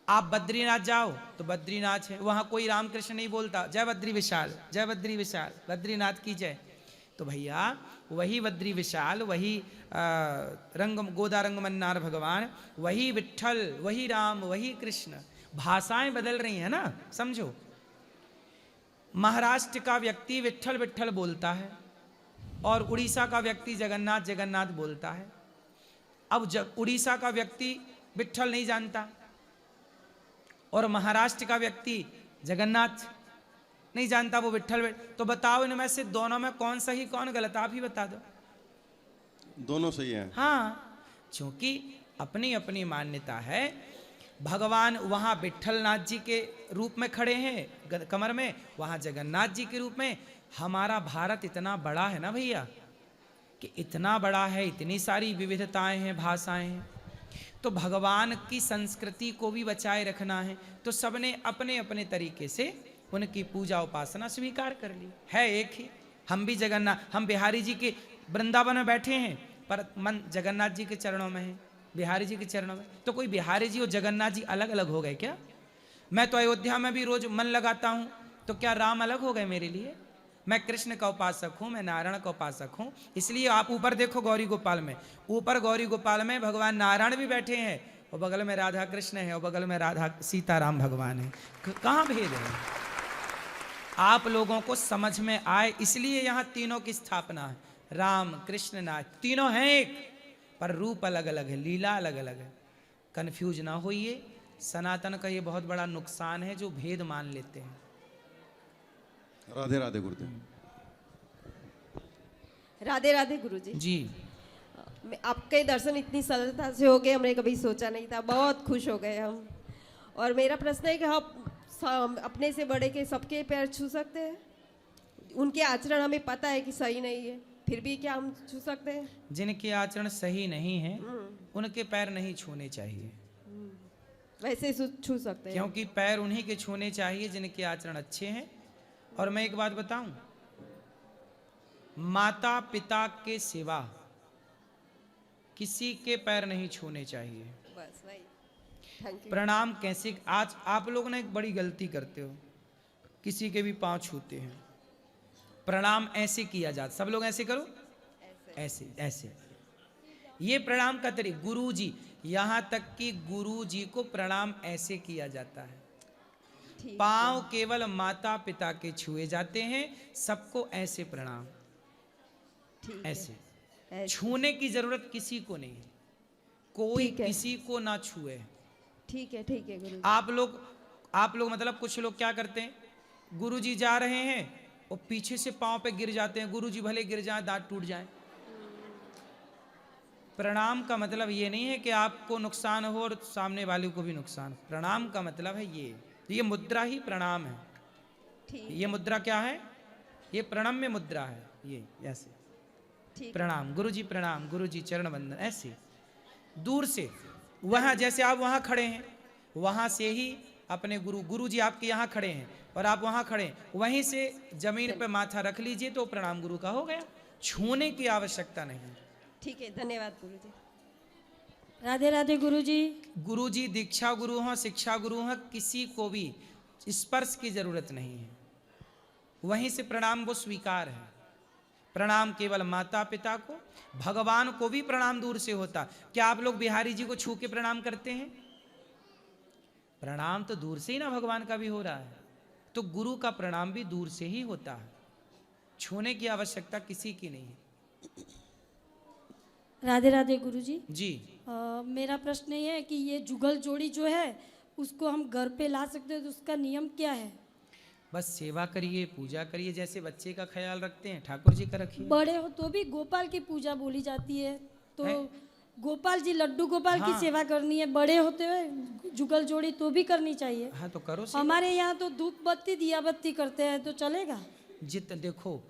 आप बद्रीनाथ जाओ तो बद्रीनाथ है, वहाँ कोई रामकृष्ण नहीं बोलता, जय बद्री विशाल, जय बद्री विशाल, बद्रीनाथ की जय। तो भैया वही बद्री विशाल, वही गोदा रंग मन्नार भगवान, वही विट्ठल, वही राम, वही कृष्ण। भाषाएं बदल रही हैं ना, समझो। महाराष्ट्र का व्यक्ति विट्ठल विट्ठल बोलता है और उड़ीसा का व्यक्ति जगन्नाथ जगन्नाथ बोलता है। अब उड़ीसा का व्यक्ति विट्ठल नहीं जानता और महाराष्ट्र का व्यक्ति जगन्नाथ नहीं जानता, वो विट्ठल। तो बताओ इनमें से दोनों में कौन सही कौन गलत? आप ही बता दो। दोनों सही हैं। हाँ, क्योंकि अपनी अपनी मान्यता है। भगवान वहाँ विट्ठलनाथ जी के रूप में खड़े हैं कमर में, वहाँ जगन्नाथ जी के रूप में। हमारा भारत इतना बड़ा है ना भैया, कि इतना बड़ा है, इतनी सारी विविधताएं हैं, भाषाएं हैं, तो भगवान की संस्कृति को भी बचाए रखना है। तो सबने अपने अपने तरीके से उनकी पूजा उपासना स्वीकार कर ली है। एक ही हम भी जगन्नाथ, हम बिहारी जी के वृंदावन में बैठे हैं पर मन जगन्नाथ जी के चरणों में है, बिहारी जी के चरणों में। तो कोई बिहारी जी और जगन्नाथ जी अलग अलग हो गए क्या? मैं तो अयोध्या में भी रोज मन लगाता हूँ, तो क्या राम अलग हो गए मेरे लिए? मैं कृष्ण का उपासक हूँ, मैं नारायण का उपासक हूँ। इसलिए आप ऊपर देखो गौरी गोपाल में, ऊपर गौरी गोपाल में भगवान नारायण भी बैठे हैं और बगल में राधा कृष्ण है और बगल में राधा सीताराम भगवान है। कहाँ भेद है? आप लोगों को समझ में आए इसलिए यहाँ तीनों की स्थापना है। राम कृष्ण नाथ तीनों हैं एक, पर रूप अलग अलग है, लीला अलग अलग है। कन्फ्यूज ना होइए, सनातन का ये बहुत बड़ा नुकसान है जो भेद मान लेते हैं। राधे राधे गुरुदेव। राधे राधे गुरुजी जी। आपके दर्शन इतनी सरलता से हो गए, हमने कभी सोचा नहीं था, बहुत खुश हो गए हम। और मेरा प्रश्न है कि हम अपने से बड़े के सबके पैर छू सकते हैं? उनके आचरण हमें पता है कि सही नहीं है, फिर भी क्या हम छू सकते हैं? जिनके आचरण सही नहीं है उनके पैर नहीं छूने चाहिए। वैसे छू सकते हैं, क्योंकि पैर उन्हीं के छूने चाहिए जिनके आचरण अच्छे हैं। और मैं एक बात बताऊं, माता पिता के सिवा किसी के पैर नहीं छूने चाहिए। बस वही। Thank you. प्रणाम कैसे? आज आप लोग ना एक बड़ी गलती करते हो, किसी के भी पांव छूते हैं। प्रणाम ऐसे किया जाता, सब लोग ऐसे करो, ऐसे ऐसे। ये प्रणाम का तरीका, गुरु जी, यहां तक कि गुरु जी को प्रणाम ऐसे किया जाता है। ठीक पांव केवल माता पिता के छुए जाते हैं, सबको ऐसे प्रणाम, ठीक है, ऐसे ऐसे। छूने की जरूरत किसी को नहीं है, कोई ठीक है। किसी को ना छुए। ठीक है गुरु जी। आप लोग मतलब कुछ लोग क्या करते हैं, गुरुजी जा रहे हैं और पीछे से पांव पे गिर जाते हैं, गुरुजी भले गिर जाए दांत टूट जाए। प्रणाम का मतलब ये नहीं है कि आपको नुकसान हो और सामने वाले को भी नुकसान। प्रणाम का मतलब है ये मुद्रा ही प्रणाम है। ठीक ये मुद्रा क्या है, ये प्रणम्य मुद्रा है, ये ऐसे ठीक प्रणाम, गुरुजी प्रणाम, गुरुजी चरण वंदन, ऐसे दूर से। वहां जैसे आप वहां खड़े हैं, वहां से ही अपने गुरुजी आपके यहाँ खड़े हैं और आप वहां खड़े हैं, वहीं से जमीन पे माथा रख लीजिए तो प्रणाम गुरु का हो गया, छूने की आवश्यकता नहीं। ठीक है, धन्यवाद गुरु जी। राधे राधे गुरुजी। गुरुजी दीक्षा गुरु हों, शिक्षा गुरु हों, किसी को भी स्पर्श की जरूरत नहीं है, वहीं से प्रणाम वो स्वीकार है। प्रणाम केवल माता पिता को, भगवान को भी प्रणाम दूर से होता। क्या आप लोग बिहारी जी को छू के प्रणाम करते हैं? प्रणाम तो दूर से ही ना भगवान का भी हो रहा है, तो गुरु का प्रणाम भी दूर से ही होता है, छूने की आवश्यकता किसी की नहीं है। राधे राधे गुरुजी। जी मेरा प्रश्न ये है कि ये जुगल जोड़ी जो है उसको हम घर पे ला सकते हैं, तो उसका नियम क्या है? बस सेवा करिए, पूजा करिए, जैसे बच्चे का ख्याल रखते हैं ठाकुर जी का रखिए। बड़े हो तो भी गोपाल की पूजा बोली जाती है, तो है? गोपाल जी लड्डू गोपाल हाँ। की सेवा करनी है, बड़े होते हुए जुगल जोड़ी तो भी करनी चाहिए। हाँ तो करो सेवा। हमारे यहाँ तो धूप बत्ती दिया बत्ती करते हैं, तो चलेगा? देखो,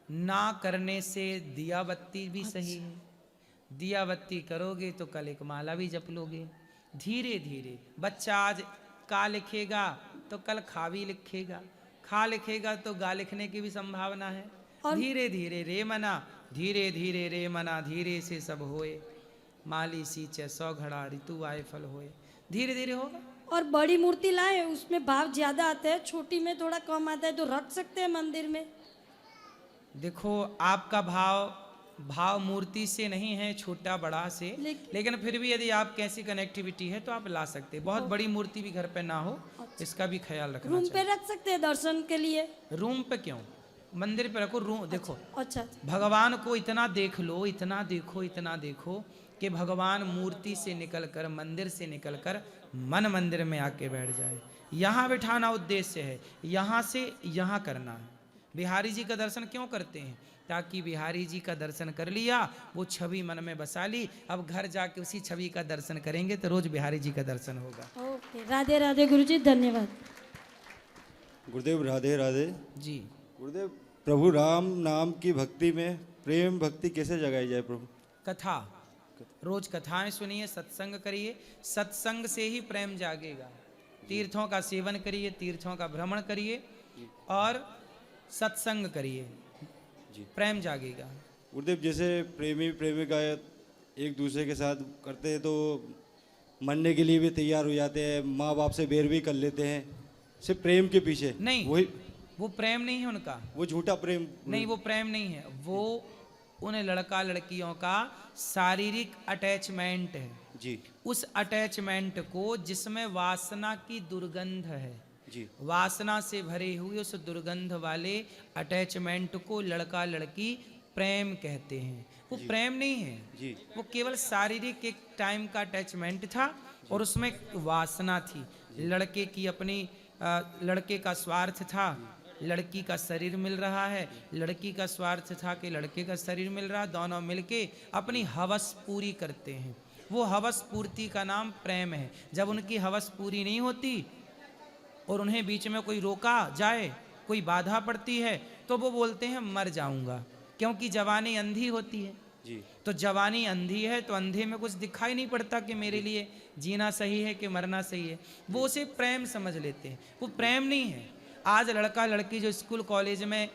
ना करने से दिया बत्ती भी सही है, दिया बत्ती करोगे तो कल एक माला भी जप लोगे। धीरे धीरे बच्चा आज का लिखेगा तो कल खा भी लिखेगा, खा लिखेगा तो गा लिखने की भी संभावना है। धीरे धीरे रे मना, धीरे धीरे रे मना, धीरे से सब होए, माली सींचे 100 घड़ा, ऋतु आए फल होए। धीरे धीरे होगा। और बड़ी मूर्ति लाए उसमें भाव ज्यादा आता है, छोटी में थोड़ा कम आता है, तो रख सकते हैं मंदिर में? देखो, आपका भाव मूर्ति से नहीं है, छोटा बड़ा से, लेकिन फिर भी यदि आप कैसी कनेक्टिविटी है तो आप ला सकते हैं। बहुत बड़ी मूर्ति भी घर पे ना हो, इसका भी ख्याल रखना रूम चाहिए। पे रख सकते हैं दर्शन के लिए? रूम पे क्यों, मंदिर पे रखो। रूम देखो, अच्छा, भगवान को इतना देख लो, इतना देखो, इतना देखो कि भगवान मूर्ति से निकलकर, मंदिर से निकलकर मन मंदिर में आके बैठ जाए। यहाँ बिठाना उद्देश्य है, यहाँ से यहाँ करना है। बिहारी जी का दर्शन क्यों करते हैं? ताकि बिहारी जी का दर्शन कर लिया, वो छवि मन में बसा ली, अब घर जाके उसी छवि का दर्शन करेंगे तो रोज बिहारी जी का दर्शन होगा। ओके, राधे राधे गुरुजी, धन्यवाद। गुरुदेव राधे राधे जी। गुरुदेव, प्रभु राम नाम की भक्ति में प्रेम भक्ति कैसे जगाई जाए प्रभु? कथा, रोज कथाएं सुनिए, सत्संग करिए, सत्संग से ही प्रेम जागेगा। तीर्थों का सेवन करिए, तीर्थों का भ्रमण करिए और सत्संग करिए, प्रेम जागेगा। गुरुदेव, जैसे प्रेमी प्रेमिका एक दूसरे के साथ करते हैं तो मरने के लिए भी तैयार हो जाते हैं, माँ बाप से बैर भी कर लेते हैं, सिर्फ प्रेम के पीछे। नहीं, वही वो प्रेम नहीं है उनका, वो झूठा प्रेम नहीं, वो प्रेम नहीं है, वो उन लड़का लड़कियों का शारीरिक अटैचमेंट है जी। उस अटैचमेंट को जिसमें वासना की दुर्गंध है जी, वासना से भरे हुए उस दुर्गंध वाले अटैचमेंट को लड़का लड़की प्रेम कहते हैं। वो प्रेम नहीं है जी, वो केवल शारीरिक एक टाइम का अटैचमेंट था और उसमें वासना थी। लड़के की अपनी लड़के का स्वार्थ था, लड़की का शरीर मिल रहा है, लड़की का स्वार्थ था कि लड़के का शरीर मिल रहा, दोनों मिलके अपनी हवस पूरी करते हैं। वो हवस पूर्ति का नाम प्रेम है। जब उनकी हवस पूरी नहीं होती और उन्हें बीच में कोई रोका जाए, कोई बाधा पड़ती है, तो वो बोलते हैं मर जाऊंगा, क्योंकि जवानी अंधी होती है जी। तो जवानी अंधी है तो अंधे में कुछ दिखाई नहीं पड़ता कि मेरे लिए जीना सही है कि मरना सही है। वो उसे प्रेम समझ लेते हैं, वो प्रेम नहीं है। आज लड़का लड़की जो स्कूल कॉलेज में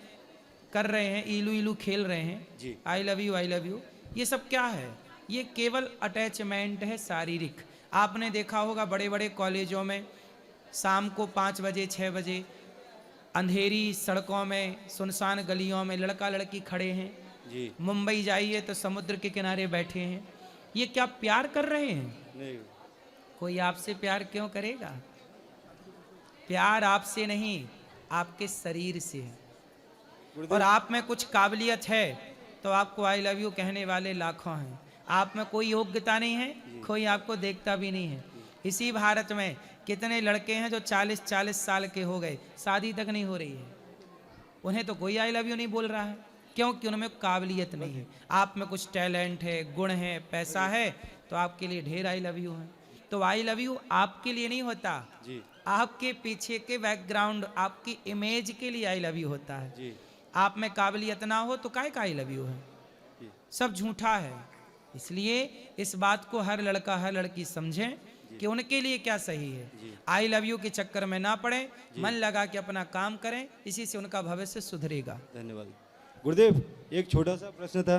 कर रहे हैं, इलू इलू खेल रहे हैं, आई लव यू, ये सब क्या है? ये केवल अटैचमेंट है शारीरिक। आपने देखा होगा बड़े बड़े कॉलेजों में शाम को 5 बजे 6 बजे अंधेरी सड़कों में, सुनसान गलियों में लड़का लड़की खड़े हैं जी। मुंबई जाइए तो समुद्र के किनारे बैठे हैं। ये क्या प्यार कर रहे हैं? नहीं। कोई आपसे प्यार क्यों करेगा? प्यार आपसे नहीं, आपके शरीर से है। और आप में कुछ काबिलियत है तो आपको आई लव यू कहने वाले लाखों हैं। आप में कोई योग्यता नहीं है, कोई आपको देखता भी नहीं है। इसी भारत में कितने लड़के हैं जो 40-40 साल के हो गए, शादी तक नहीं हो रही है, उन्हें तो कोई आई लव यू नहीं बोल रहा है, क्योंकि उनमें काबिलियत नहीं है। आप में कुछ टैलेंट है, गुण है, पैसा है, तो आपके लिए ढेर आई लव यू है। तो आई लव यू आपके लिए नहीं होता जी। आपके पीछे के बैकग्राउंड, आपकी इमेज के लिए आई लव यू होता है जी। आप में काबिलियत ना हो तो काहे का आई लव यू है? सब झूठा है। इसलिए इस बात को हर लड़का हर लड़की समझें कि उनके लिए क्या सही है। आई लव यू के चक्कर में ना पड़े, मन लगा के अपना काम करें, इसी से उनका भविष्य सुधरेगा। धन्यवाद गुरुदेव। एक छोटा सा प्रश्न था,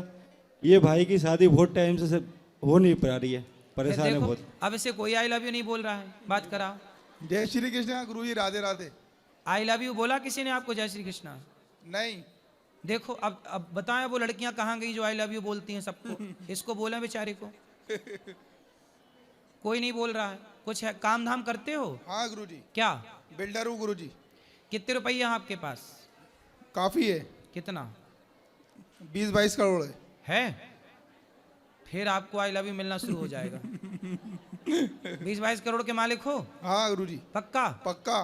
ये भाई की शादी बहुत टाइम से हो नहीं पा रही है, परेशान है देखो, बहुत। अब इसे कोई आई लव यू नहीं बोल रहा है, बात कराओ। जय Shri Krishna Guruji, Radhe Radhe. I love you बोला किसी ने आपको जय श्री कृष्णा? नहीं। देखो अब बताएं वो लड़कियां कहाँ गई जो आई लव यू बोलती हैं सबको? इसको बोले बेचारे को, कोई नहीं बोल रहा है। कुछ है, काम धाम करते हो? हाँ गुरुजी। क्या? बिल्डर हूँ गुरुजी। कितने रुपये हैं आपके पास? काफी है। कितना? 20-22 करोड़ है? फिर आपको आई लव यू मिलना शुरू हो जाएगा। 20-22 करोड़ के मालिक हो? हाँ गुरुजी। पक्का? पक्का।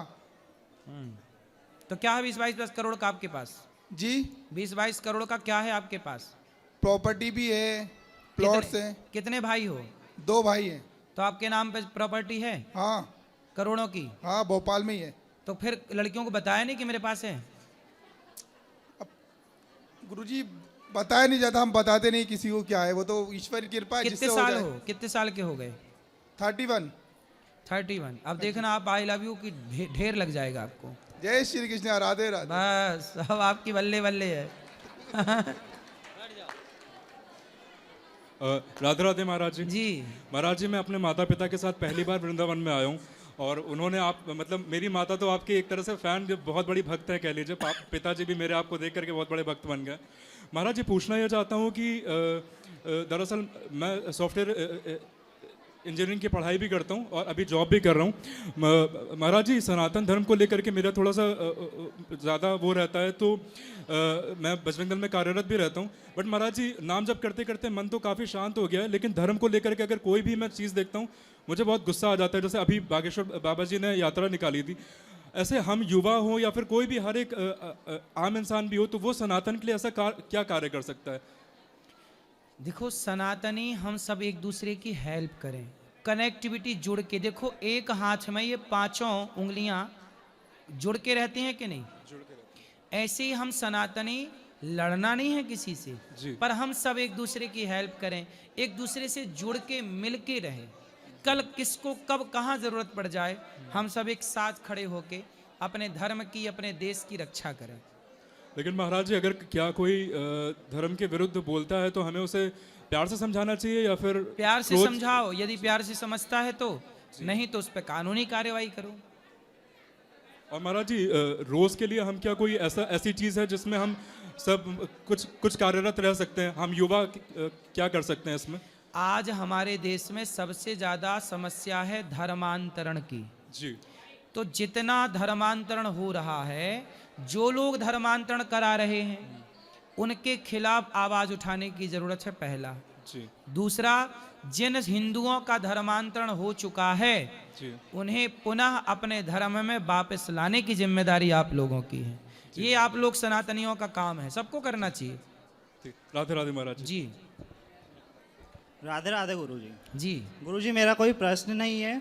तो क्या है 20-22 करोड़ का आपके पास? जी। 20-22 करोड़ का क्या है आपके पास? प्रॉपर्टी भी है, प्लॉट्स हैं। कितने भाई हो? 2 भाई हैं। तो आपके नाम पे प्रॉपर्टी है? हाँ। करोड़ों की? हाँ, भोपाल में ही है। तो फिर लड़कियों को बताया नहीं कि मेरे पास है? गुरुजी बताया नहीं जाता, हम बताते नहीं किसी को क्या है, वो तो ईश्वर की कृपा है। कितने साल हो? कितने साल के हो गए? 31। अब देखना आप आई लव यू की ढेर लग जाएगा आपको। जय श्री कृष्ण, राधे राधे। बस अब आपकी बल्ले बल्ले है। राधे राधे महाराज जी। जी महाराज जी, मैं अपने माता पिता के साथ पहली बार वृंदावन में आया हूँ और उन्होंने आप मतलब मेरी माता तो आपकी एक तरह से फ़ैन, जो बहुत बड़ी भक्त है कह लीजिए। पिताजी भी मेरे आपको देख करके बहुत बड़े भक्त बन गए। महाराज जी, पूछना यह चाहता हूँ कि दरअसल मैं सॉफ्टवेयर इंजीनियरिंग की पढ़ाई भी करता हूँ और अभी जॉब भी कर रहा हूँ। महाराज जी, सनातन धर्म को लेकर के मेरा थोड़ा सा ज़्यादा वो रहता है, तो मैं बजरंग दल में कार्यरत भी रहता हूँ। बट महाराज जी, नाम जब करते करते मन तो काफ़ी शांत हो गया है, लेकिन धर्म को लेकर के अगर कोई भी मैं चीज़ देखता हूँ मुझे बहुत गुस्सा आ जाता है। जैसे अभी बागेश्वर बाबा जी ने यात्रा निकाली थी, ऐसे हम युवा हों या फिर कोई भी हर एक आम इंसान भी हो, तो वो सनातन के लिए ऐसा क्या कार्य कर सकता है? देखो, सनातनी हम सब एक दूसरे की हेल्प करें, कनेक्टिविटी जुड़ के। देखो, एक हाथ में ये 5 उंगलियां जुड़ के रहती हैं कि नहीं? जुड़ के रहती हैं। ऐसे ही हम सनातनी लड़ना नहीं है किसी से, पर हम सब एक दूसरे की हेल्प करें, एक दूसरे से जुड़ के मिल के रहें। कल किसको कब कहाँ जरूरत पड़ जाए, हम सब एक साथ खड़े होके अपने धर्म की, अपने देश की रक्षा करें। लेकिन महाराज जी, अगर क्या कोई धर्म के विरुद्ध बोलता है तो हमें उसे प्यार से समझाना चाहिए या फिर प्यार से समझाओ, यदि प्यार से समझता है तो, नहीं तो उस पर कानूनी कार्यवाही करो। और महाराज जी, रोज के लिए हम क्या कोई ऐसी चीज है जिसमें हम सब कुछ कार्यरत रह सकते हैं? हम युवा क्या कर सकते हैं इसमें? आज हमारे देश में सबसे ज्यादा समस्या है धर्मांतरण की। जी। तो जितना धर्मांतरण हो रहा है, जो लोग धर्मांतरण करा रहे हैं उनके खिलाफ आवाज उठाने की जरूरत है, पहला। जी। दूसरा, जिन हिंदुओं का धर्मांतरण हो चुका है जी, उन्हें पुनः अपने धर्म में वापस लाने की जिम्मेदारी आप लोगों की है। ये आप लोग सनातनियों का काम है, सबको करना चाहिए। राधे राधे महाराज जी। राधे राधे गुरुजी। जी गुरुजी, मेरा कोई प्रश्न नहीं है,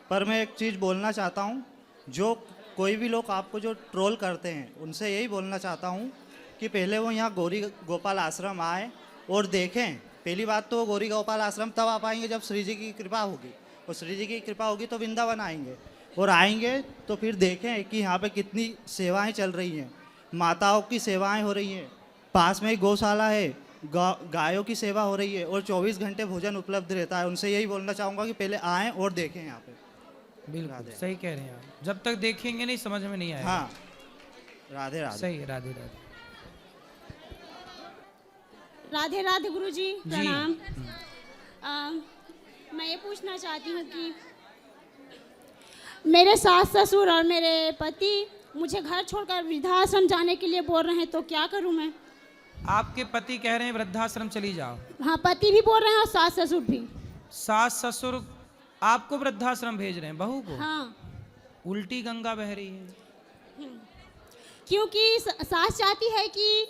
पर मैं एक चीज़ बोलना चाहता हूँ। जो कोई भी लोग आपको जो ट्रोल करते हैं उनसे यही बोलना चाहता हूँ कि पहले वो यहाँ गौरी गोपाल आश्रम आए और देखें। पहली बात तो गौरी गोपाल आश्रम तब आ पाएंगे जब श्री जी की कृपा होगी, और श्री जी की कृपा होगी तो वृंदावन आएंगे, और आएंगे तो फिर देखें कि यहाँ पे कितनी सेवाएं चल रही हैं। माताओं की सेवाएं हो रही हैं, पास में ही गौशाला है, गायों की सेवा हो रही है, और 24 घंटे भोजन उपलब्ध रहता है। उनसे यही बोलना चाहूँगा कि पहले आएँ और देखें यहाँ पे। बिल्कुल सही कह रहे हैं आप, जब तक देखेंगे नहीं समझ में नहीं आएगा। हाँ, राधे राधे। सही, राधे राधे। राधे राधे गुरुजी, प्रणाम। मैं ये पूछना चाहती हूँ कि मेरे सास ससुर और मेरे पति मुझे घर छोड़कर वृद्धाश्रम जाने के लिए बोल रहे हैं, तो क्या करूं मैं? आपके पति कह रहे हैं वृद्धाश्रम चली जाओ? हाँ, पति भी बोल रहे हैं और सास ससुर भी। सास ससुर आपको वृद्धाश्रम भेज रहे हैं, बहू को? हाँ। उल्टी गंगा बह रही है। क्योंकि सास चाहती है कि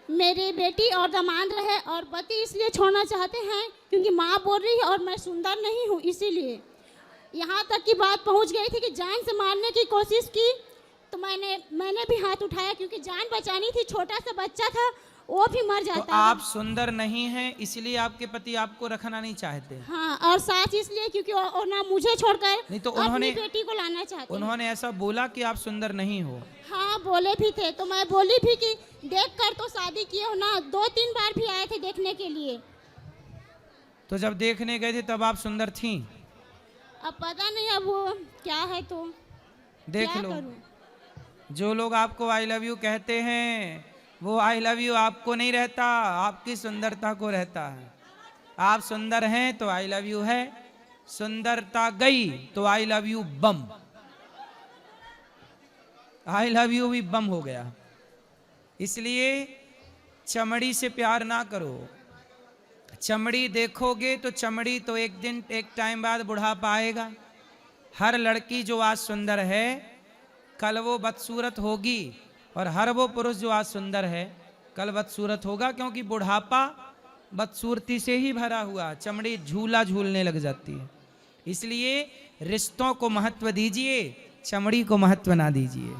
मेरी बेटी और दामाद रहे, और पति इसलिए छोड़ना चाहते हैं क्योंकि माँ बोल रही है और मैं सुंदर नहीं हूँ, इसीलिए। यहाँ तक की बात पहुँच गई थी कि जान से मारने की कोशिश की, तो मैंने भी हाथ उठाया क्योंकि जान बचानी थी। छोटा सा बच्चा था, वो भी मर जाता। तो आप सुंदर नहीं हैं, इसलिए आपके पति आपको रखना नहीं चाहते? हाँ, और सास इसलिए क्योंकि वो ना मुझे छोड़कर नहीं तो अपनी बेटी को लाना चाहते। उन्होंने ऐसा बोला कि आप सुंदर नहीं हो? हाँ, बोले भी थे। तो मैं बोली भी कि देख कर तो शादी किए हो ना। 2-3 बार भी आए थे देखने के लिए। तो जब देखने गए थे तब आप सुंदर थीं? अब पता नहीं अब वो क्या है, तो देख लो। जो लोग आपको आई लव यू कहते हैं वो आई लव यू आपको नहीं रहता, आपकी सुंदरता को रहता है। आप सुंदर हैं तो आई लव यू है, सुंदरता गई तो आई love you bomb. I love you भी बम हो गया। इसलिए चमड़ी से प्यार ना करो। चमड़ी देखोगे तो चमड़ी तो एक दिन एक टाइम बाद बुढ़ापा आएगा। हर लड़की जो आज सुंदर है कल वो बदसूरत होगी, और हर वो पुरुष जो आज सुंदर है कल बदसूरत होगा, क्योंकि बुढ़ापा बदसूरती से ही भरा हुआ। चमड़ी झूला झूलने लग जाती है। इसलिए रिश्तों को महत्व दीजिए, चमड़ी को महत्व ना दीजिए।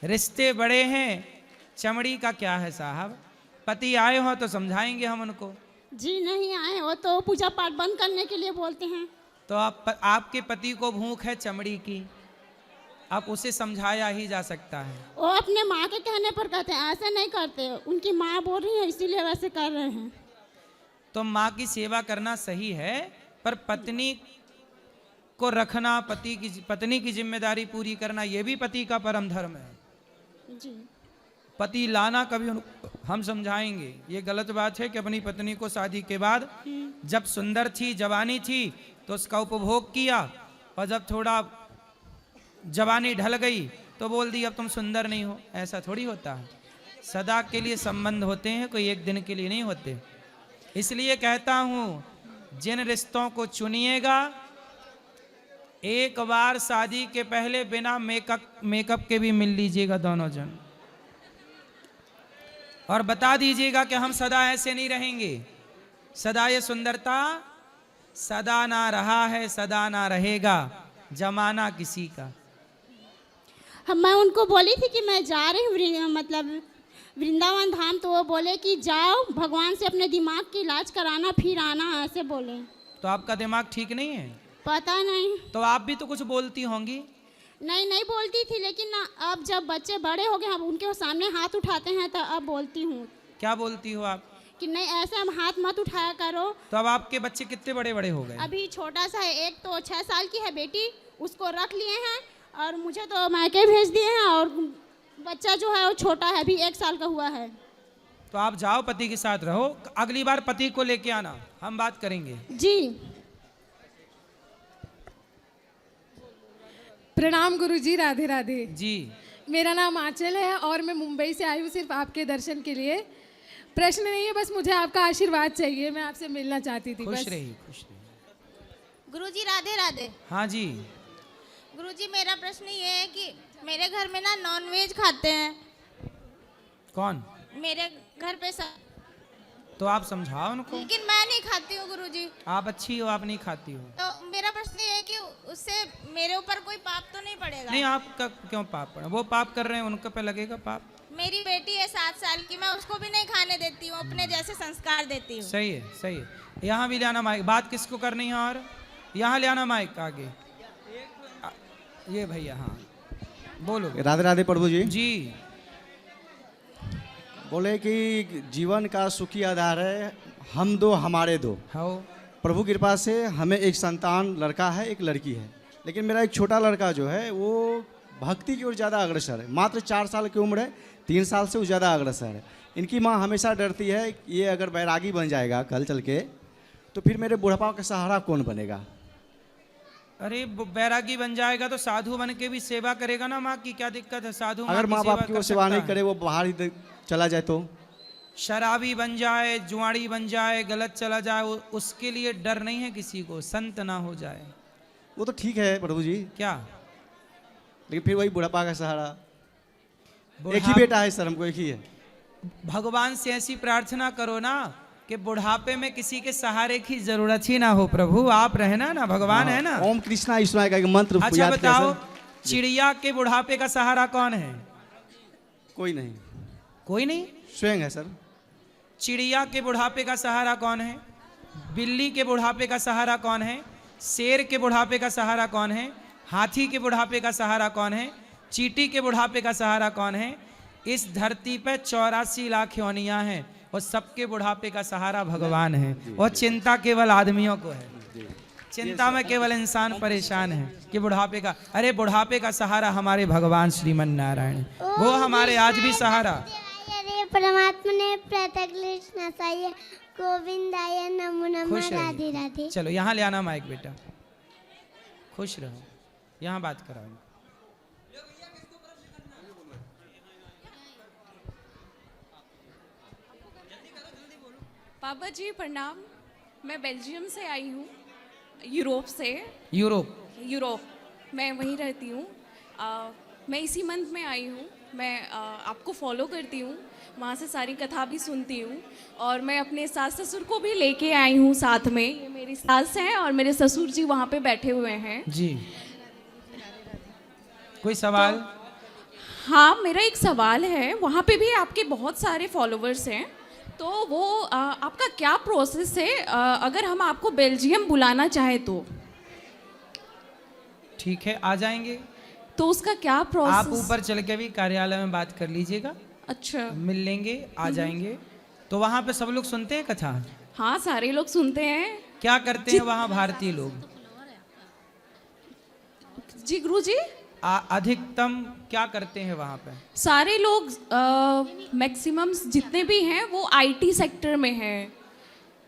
रिश्ते बड़े हैं, चमड़ी का क्या है साहब? पति आए हो तो समझाएंगे हम उनको। जी नहीं आए, वो तो पूजा पाठ बंद करने के लिए बोलते हैं। तो आपके पति को भूख है चमड़ी की, आप उसे समझाया ही जा सकता है। वो अपने माँ के कहने पर कहते हैं, ऐसे नहीं करते। उनकी माँ बोल रही है इसीलिए वैसे कर रहे हैं। तो माँ की सेवा करना सही है, पर पत्नी को रखना, पत्नी की जिम्मेदारी पूरी करना, ये भी पति का परम धर्म है। जी। पति लाना कभी हम समझाएंगे। ये गलत बात है कि अपनी पत्नी को शादी के बाद जब सुंदर थी, जवानी थी, तो उसका उपभोग किया, और जब थोड़ा जवानी ढल गई तो बोल दी अब तुम सुंदर नहीं हो। ऐसा थोड़ी होता है। सदा के लिए संबंध होते हैं, कोई एक दिन के लिए नहीं होते। इसलिए कहता हूँ जिन रिश्तों को चुनिएगा, एक बार शादी के पहले बिना मेकअप के भी मिल लीजिएगा दोनों जन, और बता दीजिएगा कि हम सदा ऐसे नहीं रहेंगे। सदा ये सुंदरता सदा ना रहा है, सदा ना रहेगा, जमाना किसी का। मैं उनको बोली थी कि मैं जा रही हूँ मतलब वृंदावन धाम, तो वो बोले कि जाओ भगवान से अपने दिमाग की इलाज कराना, फिर आना, ऐसे बोले। तो आपका दिमाग ठीक नहीं है? पता नहीं। तो आप भी तो कुछ बोलती होंगी? नहीं बोलती थी, लेकिन ना अब जब बच्चे बड़े हो गए, अब उनके सामने हाथ उठाते हैं तो अब बोलती हूँ। क्या बोलती हो आप? कि नहीं ऐसा हाथ मत उठाया करो। तो अब आपके बच्चे कितने बड़े बड़े हो गए? अभी छोटा सा है, एक तो 6 साल की है बेटी, उसको रख लिए हैं, और मुझे तो मायके भेज दिए हैं, और बच्चा जो है वो छोटा है, अभी 1 साल का हुआ है। तो आप जाओ, पति के साथ रहो, अगली बार पति को लेके आना, हम बात करेंगे। जी। प्रणाम गुरुजी, राधे राधे जी। मेरा नाम आंचल है और मैं मुंबई से आई हूँ सिर्फ आपके दर्शन के लिए। प्रश्न नहीं है, बस मुझे आपका आशीर्वाद चाहिए, मैं आपसे मिलना चाहती थी। खुश रही, खुश रही। गुरुजी राधे राधे। हाँ जी। गुरुजी मेरा प्रश्न ये है कि मेरे घर में ना नॉनवेज खाते हैं। कौन? मेरे घर पे तो आप समझाओ उनको। लेकिन मैं नहीं खाती हूँ गुरुजी। आप अच्छी हो, आप नहीं खाती हो। तो मेरा प्रश्न ये है कि उससे मेरे ऊपर कोई पाप तो नहीं पड़ेगा? नहीं, आपका क्यों पाप पड़ा? वो पाप कर रहे हैं, उनके पे लगेगा पाप। मेरी बेटी है 7 साल की, मैं उसको भी नहीं खाने देती हूँ, अपने जैसे संस्कार देती हूँ। सही है, सही है। यहाँ भी ले आना माइक, बात किसको करनी है? और यहाँ ले आना माइक आगे। ये भैया, हाँ बोलो। राधे राधे प्रभु जी। जी। बोले कि जीवन का सुखी आधार है हम दो हमारे दो। हाँ। प्रभु कृपा से हमें एक संतान, लड़का है एक लड़की है, लेकिन मेरा एक छोटा लड़का जो है वो भक्ति की ओर ज़्यादा अग्रसर है। मात्र 4 साल की उम्र है, 3 साल से वो ज़्यादा अग्रसर है। इनकी माँ हमेशा डरती है ये अगर बैरागी बन जाएगा कल चल के, तो फिर मेरे बुढ़ापा का सहारा कौन बनेगा। अरे बैरागी बन जाएगा तो साधु बन के भी सेवा करेगा ना माँ की, क्या दिक्कत है? साधु अगर की माँ बाप की वो कर सेवा सकता नहीं है। करे, वो बाहर ही चला जाए तो? शराबी बन जाए, जुआड़ी बन जाए, गलत चला जाए, उसके लिए डर नहीं है किसी को, संत ना हो जाए। वो तो ठीक है प्रभु जी, क्या? लेकिन फिर वही बुढ़ापा का सहारा। एक ही बुढ़ा- बेटा है सर, हमको एक ही है। भगवान से ऐसी प्रार्थना करो ना कि बुढ़ापे में किसी के सहारे की जरूरत ही ना हो। प्रभु आप रहना ना, भगवान है ना। ओम कृष्णा ईश्वराय का एक मंत्र अच्छा याद किया बताओ, सर। चिड़िया के बुढ़ापे का सहारा कौन है? कोई नहीं, कोई नहीं, स्वयं है सर। चिड़िया के बुढ़ापे का सहारा कौन है? बिल्ली के बुढ़ापे का सहारा कौन है? शेर के बुढ़ापे का सहारा कौन है? हाथी के बुढ़ापे का सहारा कौन है? चींटी के बुढ़ापे का सहारा कौन है? इस धरती पे 84 लाख योनियां हैं और सबके बुढ़ापे का सहारा भगवान है। और चिंता केवल आदमियों को है, चिंता में केवल इंसान परेशान है कि बुढ़ापे का। अरे बुढ़ापे का सहारा हमारे भगवान श्रीमन नारायण, वो हमारे आज भी सहारा। अरे परमात्मा ने प्रत्यक्ष नसाइए गोविंदाय नमो नमः खुश रहिए। राधे राधे। चलो यहाँ ले आना माइक बेटा, खुश रहो, यहाँ बात कराओ। पापा जी प्रणाम, मैं बेल्जियम से आई हूँ, यूरोप से। यूरोप मैं वहीं रहती हूँ। मैं इसी मंथ में आई हूँ। मैं आपको फॉलो करती हूँ, वहाँ से सारी कथा भी सुनती हूँ और मैं अपने सास ससुर को भी लेके आई हूँ साथ में। ये मेरी सास हैं और मेरे ससुर जी वहाँ पे बैठे हुए हैं जी। कोई सवाल? हाँ, मेरा एक सवाल है। वहाँ पे भी आपके बहुत सारे फॉलोवर्स हैं, तो वो आपका क्या प्रोसेस है अगर हम आपको बेल्जियम बुलाना चाहे तो? ठीक है, आ जाएंगे। तो उसका क्या प्रोसेस? आप ऊपर चल के भी कार्यालय में बात कर लीजिएगा। अच्छा, मिल लेंगे, आ जाएंगे। तो वहाँ पे सब लोग सुनते हैं कथा? हाँ, सारे लोग सुनते हैं। क्या करते हैं वहाँ भारतीय लोग? जी गुरुजी, अधिकतम क्या करते हैं वहाँ पे? सारे लोग मैक्सिमम जितने भी हैं वो आईटी सेक्टर में हैं,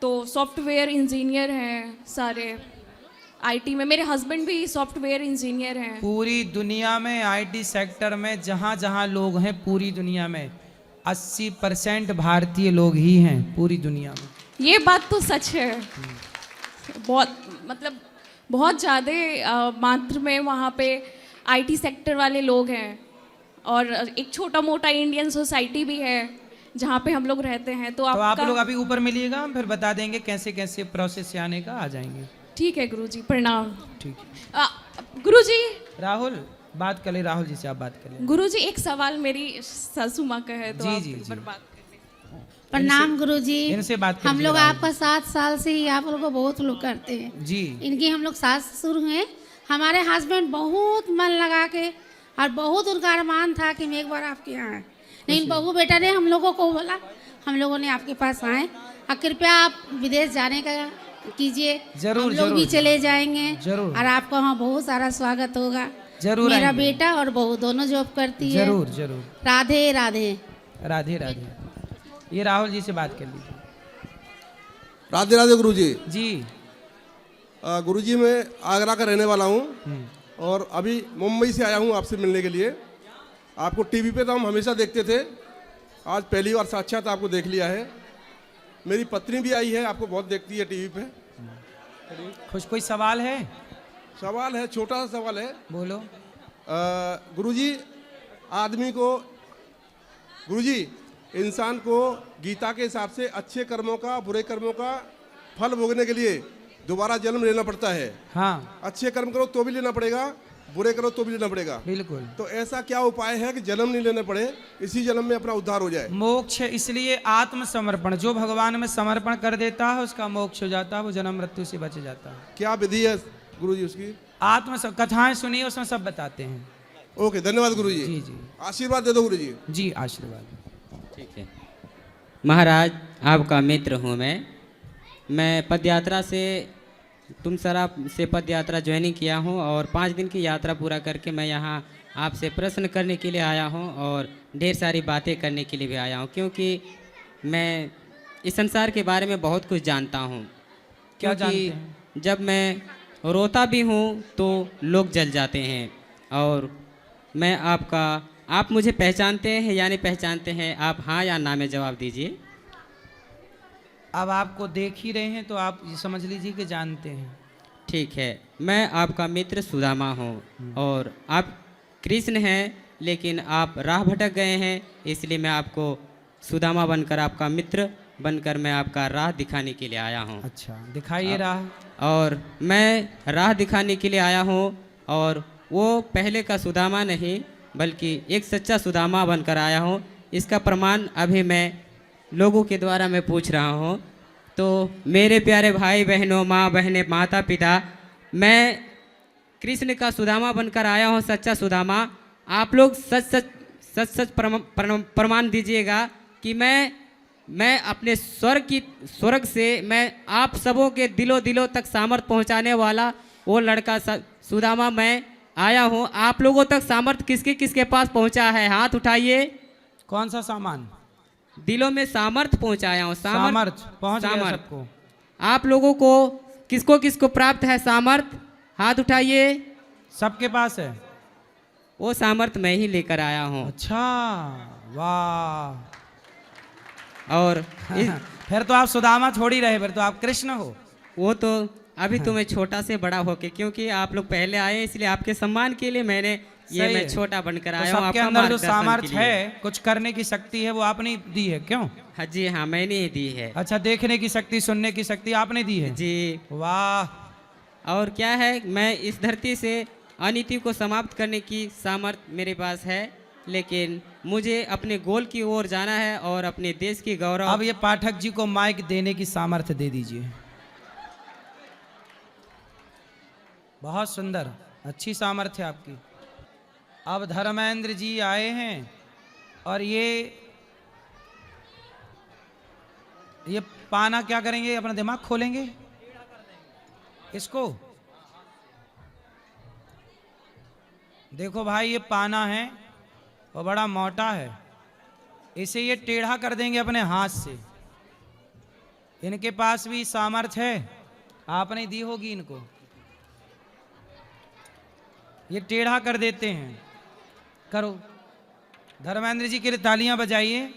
तो सॉफ्टवेयर इंजीनियर हैं सारे आईटी में। मेरे हस्बैंड भी सॉफ्टवेयर इंजीनियर हैं। पूरी दुनिया में आईटी सेक्टर में जहाँ जहाँ लोग हैं, पूरी दुनिया में 80% भारतीय लोग ही हैं पूरी दुनिया में। ये बात तो सच है। बहुत मतलब बहुत ज़्यादा मात्रा में वहाँ पे आईटी सेक्टर वाले लोग हैं और एक छोटा मोटा इंडियन सोसाइटी भी है जहाँ पे हम लोग रहते हैं। तो आप लोग अभी ऊपर मिलिएगा, हम फिर बता देंगे कैसे कैसे प्रोसेस से आने का। आ जाएंगे। ठीक है गुरुजी, प्रणाम। ठीक है गुरुजी। राहुल बात कर ले, राहुल जी से आप बात कर ले। गुरुजी एक सवाल मेरी सासू माँ का है, तो जी, आप जी, एक बार जी। बात प्रणाम गुरुजी। इनसे बात हम लोग आपका 7 साल से ही आप लोग को बहुत लोग करते हैं जी। इनकी हम लोग सास ससुर हैं। हमारे हस्बैंड बहुत मन लगा के और बहुत उनका अरमान था कि हम एक बार आपके यहाँ आए, लेकिन बहू बेटा ने हम लोगों को बोला, हम लोगों ने आपके पास आए। और कृपया आप विदेश जाने का कीजिए, जरूर, हम लोग जरूर, भी चले जाएंगे जरूर। और आपका वहाँ बहुत सारा स्वागत होगा। जरूर मेरा आएंगे। बेटा और बहू दोनों जॉब करती है। जरूर जरूर। राधे राधे। राधे राधे। ये राहुल जी से बात कर लीजिए। राधे राधे गुरुजी। जी। गुरुजी मैं आगरा का रहने वाला हूँ और अभी मुंबई से आया हूँ आपसे मिलने के लिए। आपको टीवी पे तो हम हमेशा देखते थे, आज पहली बार साक्षात आपको देख लिया है। मेरी पत्नी भी आई है, आपको बहुत देखती है टीवी पे। कुछ कोई सवाल है? सवाल है, छोटा सा सवाल है। बोलो। गुरुजी आदमी को, गुरुजी इंसान को गीता के हिसाब से अच्छे कर्मों का बुरे कर्मों का फल भोगने के लिए दोबारा जन्म लेना पड़ता है। हाँ। अच्छे कर्म करो तो भी लेना पड़ेगा, बुरे करो तो भी लेना पड़ेगा। बिल्कुल। तो ऐसा क्या उपाय है कि जन्म नहीं लेना पड़े, इसी जन्म में अपना उद्धार हो जाए? मोक्ष, इसलिए आत्मसमर्पण, जो भगवान में समर्पण कर देता है उसका मोक्ष हो जाता है, वो जन्म मृत्यु से बच जाता है। क्या विधि है गुरुजी उसकी? कथाएं सुनिए, उसमें सब बताते हैं। ओके, धन्यवाद गुरुजी। जी जी। आशीर्वाद दे दो गुरुजी। जी आशीर्वाद। ठीक है महाराज, आपका मित्र हूँ मैं पदयात्रा से तुमसरा से पदयात्रा ज्वाइनिंग किया हूँ और 5 दिन की यात्रा पूरा करके मैं यहाँ आपसे प्रश्न करने के लिए आया हूँ और ढेर सारी बातें करने के लिए भी आया हूँ, क्योंकि मैं इस संसार के बारे में बहुत कुछ जानता हूँ। क्या जानते क्योंकि जब मैं रोता भी हूँ तो लोग जल जाते हैं। और मैं आप मुझे पहचानते हैं या नहीं पहचानते हैं? आप हाँ या ना में जवाब दीजिए। अब आपको देख ही रहे हैं तो आप ये समझ लीजिए कि जानते हैं। ठीक है, मैं आपका मित्र सुदामा हूँ और आप कृष्ण हैं, लेकिन आप राह भटक गए हैं, इसलिए मैं आपको सुदामा बनकर, आपका मित्र बनकर मैं आपका राह दिखाने के लिए आया हूँ। अच्छा, दिखाइए राह। और मैं राह दिखाने के लिए आया हूँ, और वो पहले का सुदामा नहीं बल्कि एक सच्चा सुदामा बनकर आया हूँ। इसका प्रमाण अभी मैं लोगों के द्वारा मैं पूछ रहा हूँ। तो मेरे प्यारे भाई बहनों, माँ बहनें, माता पिता, मैं कृष्ण का सुदामा बनकर आया हूँ, सच्चा सुदामा। आप लोग सच प्रमाण दीजिएगा कि मैं अपने स्वर्ग से मैं आप सबों के दिलों तक सामर्थ पहुँचाने वाला वो लड़का सुदामा मैं आया हूँ। आप लोगों तक सामर्थ किसके पास पहुँचा है? हाथ उठाइए। कौन सा सामान? दिलों में सामर्थ पहुँचाया हूँ। सामर्थ पहुँच गया सबको। आप लोगों को किसको प्राप्त है सामर्थ? हाथ उठाइए। सबके पास है। वो सामर्थ मैं ही लेकर आया हूँ। अच्छा, वाह। और फिर तो आप सुदामा छोड़ ही रहे, फिर तो आप कृष्ण हो। वो तो अभी तो मैं छोटा से बड़ा होके, क्योंकि आप लोग पहले आए इसलिए आपके सम्मान के लिए मैं छोटा बनकर आया हूँ। आपके अंदर जो सामर्थ्य है, कुछ करने की शक्ति है, वो आपने दी है। क्यों? हाँ जी, हाँ मैंने ही दी है। अच्छा, देखने की शक्ति, सुनने की शक्ति आपने दी है जी। वाह। और क्या है, मैं इस धरती से अनीति को समाप्त करने की सामर्थ्य मेरे पास है, लेकिन मुझे अपने गोल की ओर जाना है और अपने देश की गौरव। अब ये पाठक जी को माइक देने की सामर्थ्य दे दीजिए। बहुत सुंदर, अच्छी सामर्थ्य आपकी। अब धर्मेंद्र जी आए हैं और ये पाना क्या करेंगे? अपना दिमाग खोलेंगे इसको। देखो भाई, ये पाना है और बड़ा मोटा है, इसे ये टेढ़ा कर देंगे अपने हाथ से। इनके पास भी सामर्थ्य है, आपने दी होगी इनको। ये टेढ़ा कर देते हैं। करो, धर्मेंद्र जी के लिए तालियां बजाइए।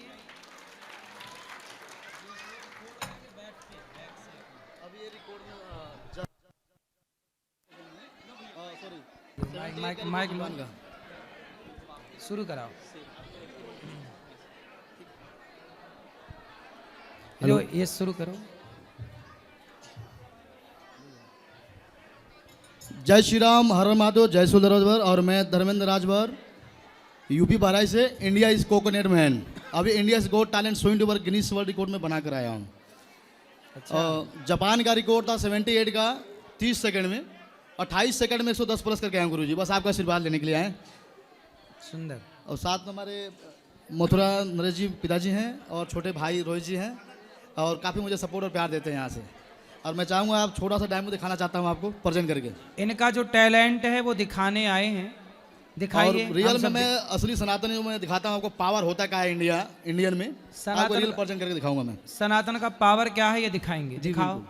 माइक लूंगा, शुरू कराओ। हेलो, ये शुरू करो। जय श्री राम, हर महादेव, जय सुंदर राजभर। और मैं धर्मेंद्र राजभर, यूपी बहराइच से, इंडिया इज कोकोनट मैन। अभी India is got talent show into Guinness world record में बना कर आया हूँ। अच्छा। जापान का रिकॉर्ड था 78 का 30 सेकंड में, 28 सेकंड में 110 प्लस करके आए गुरु जी। बस आपका आशीर्वाद लेने के लिए आए। सुंदर। और साथ में हमारे मथुरा नरेश जी पिताजी हैं और छोटे भाई रोहित जी हैं, और काफ़ी मुझे सपोर्ट और प्यार देते हैं यहाँ से। और मैं चाहूँगा आप छोटा सा डेमो दिखाना चाहता हूँ आपको प्रेजेंट करके। इनका जो टैलेंट है वो दिखाने आए हैं, दिखाइए। और रियल में मैं असली सनातनी में दिखाता हूँ आपको पावर होता क्या है इंडियन में। आपको रियल प्रेजेंट करके दिखाऊंगा मैं। सनातन का पावर क्या है ये दिखाएंगे। दिखाओ।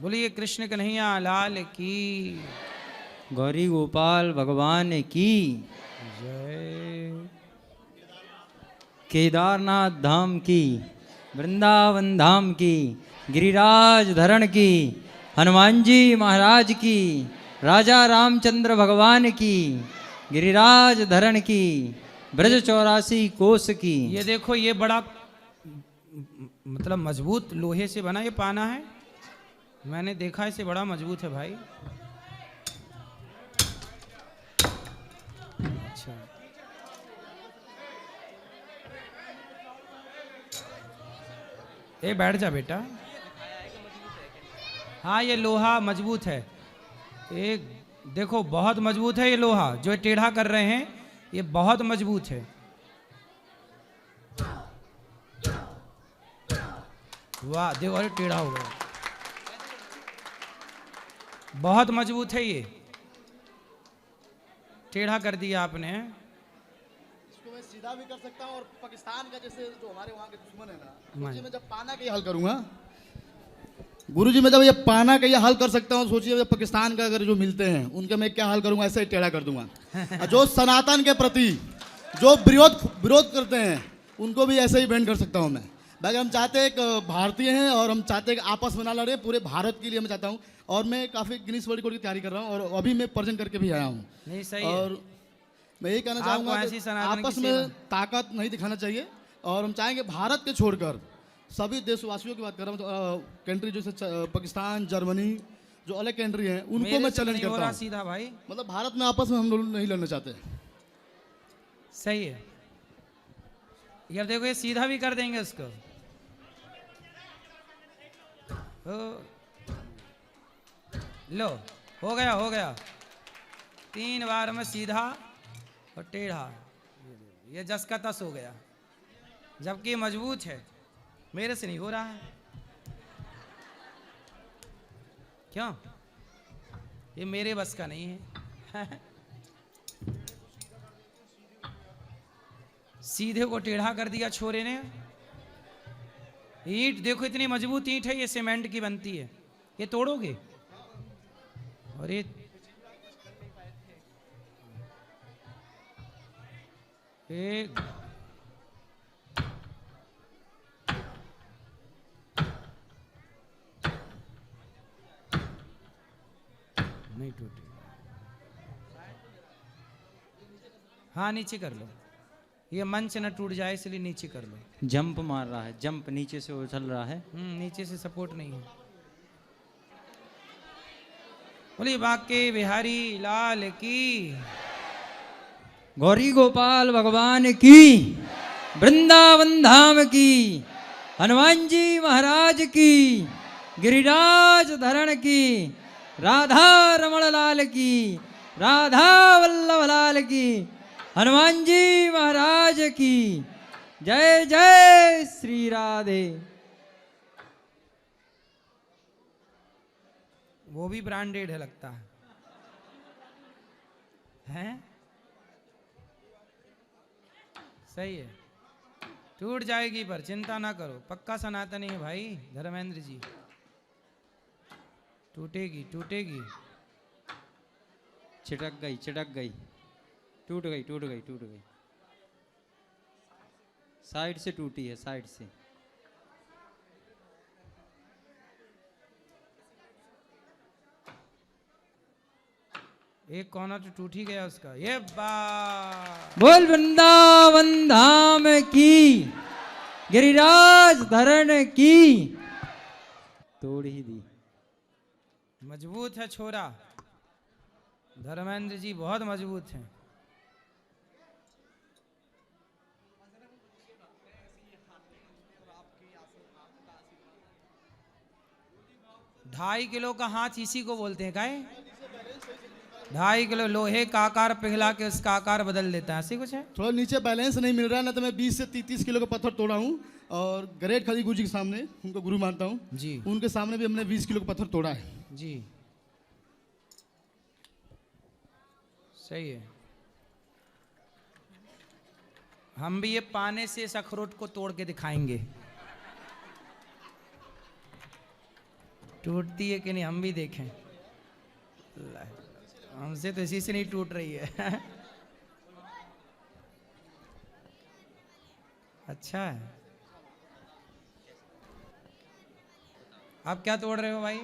बोलिए कृष्ण कन्हैया लाल की, गौरी गोपाल भगवान की जय। केदारनाथ धाम की, वृंदावन धाम की, गिरिराज धरण की, हनुमान जी महाराज की, राजा रामचंद्र भगवान की, गिरिराज धरण की, ब्रज 84 कोस की। ये देखो, ये बड़ा मतलब मजबूत लोहे से बना ये पाना है। मैंने देखा इसे, बड़ा मजबूत है भाई। अच्छा, ए बैठ जा बेटा। हाँ, ये लोहा मजबूत है। एक देखो, बहुत मजबूत है ये लोहा जो टेढ़ा कर रहे हैं, ये बहुत मजबूत है। वाह, देखो, अरे टेढ़ा हो गया। बहुत मजबूत है ये, टेढ़ा कर दिया आपने। इसको मैं सीधा भी कर सकता हूँ, और पाकिस्तान का जैसे जो हमारे वहाँ के दुश्मन है ना, मैं जब पाना के हल करूँगा। गुरुजी मैं जब ये पाना का ये हल कर सकता हूँ, सोचिए पाकिस्तान का अगर जो मिलते हैं उनके मैं क्या हल करूँगा, ऐसे ही टेढ़ा कर दूंगा। और जो सनातन के प्रति जो विरोध करते हैं उनको भी ऐसे ही बैन कर सकता हूँ मैं। बाकी हम चाहते हैं एक भारतीय हैं और हम चाहते हैं कि आपस में ना लड़े, पूरे भारत के लिए मैं चाहता हूँ। और मैं काफ़ी गिनीज वर्ल्ड रिकॉर्ड की तैयारी कर रहा हूँ और अभी मैं प्रेजेंट करके भी आया हूँ। नहीं सही और है। मैं यही कहना चाहूँगा कि आपस में ताकत नहीं दिखाना चाहिए और हम चाहेंगे भारत के छोड़कर सभी देशवासियों की बात कर रहा हूँ, कंट्री जैसे पाकिस्तान, जर्मनी, जो अलग कंट्री हैं उनको मैं चैलेंज करता हूँ। सीधा भाई, मतलब भारत में आपस में हम लोग नहीं लड़ना चाहते। सही है यार, देखो ये सीधा भी कर देंगे उसको। लो हो गया 3 बार में सीधा और टेढ़ा, ये जस का तस हो गया, जबकि मजबूत है। मेरे से नहीं हो रहा है, क्यों? ये मेरे बस का नहीं है। सीधे को टेढ़ा कर दिया छोरे ने। ईंट देखो इतनी मजबूत ईंट है, ये सीमेंट की बनती है, ये तोड़ोगे? और ये एक नहीं टूटी। हाँ नीचे कर लो, ये मंच न टूट जाए इसलिए नीचे कर लो। जंप मार रहा है, जंप नीचे से उछल रहा है। नीचे से सपोर्ट नहीं है। बोलिए बाके बिहारी लाल की, गौरी गोपाल भगवान की, वृंदावन धाम की, हनुमान जी महाराज की, गिरिराज धरण की, राधा रमण लाल की, राधा वल्लभ लाल की, हनुमान जी महाराज की जय जय श्री राधे। वो भी ब्रांडेड है लगता है, हैं? सही है, टूट जाएगी पर चिंता ना करो, पक्का सनातनी है भाई धर्मेंद्र जी। टूटेगी टूटेगी। छिटक गई टूट गई। साइड से टूटी है, साइड से। एक कोना तो टूट ही गया उसका। ये बोल वृंदावन धाम की, गिरिराज धरण की। तोड़ ही दी। मजबूत है छोरा, धर्मेंद्र जी बहुत मजबूत हैं। ढाई किलो का हाथ इसी को बोलते हैं, काहे? 2.5 किलो लोहे का आकार पिघला के उसका आकार बदल देता है, ऐसे कुछ है। थोड़ा नीचे बैलेंस नहीं मिल रहा है ना, तो मैं 20 से 30 किलो का पत्थर तोड़ा हूँ और ग्रेट खली गुरु जी के सामने, उनको गुरु मानता हूँ जी, उनके सामने भी हमने 20 किलो का पत्थर तोड़ा है जी। सही है। हम भी ये पाने से इस अखरोट को तोड़ के दिखाएंगे, टूटती है कि नहीं हम भी देखें। हमसे तो इसी से नहीं टूट रही है। अच्छा है। आप क्या तोड़ रहे हो भाई?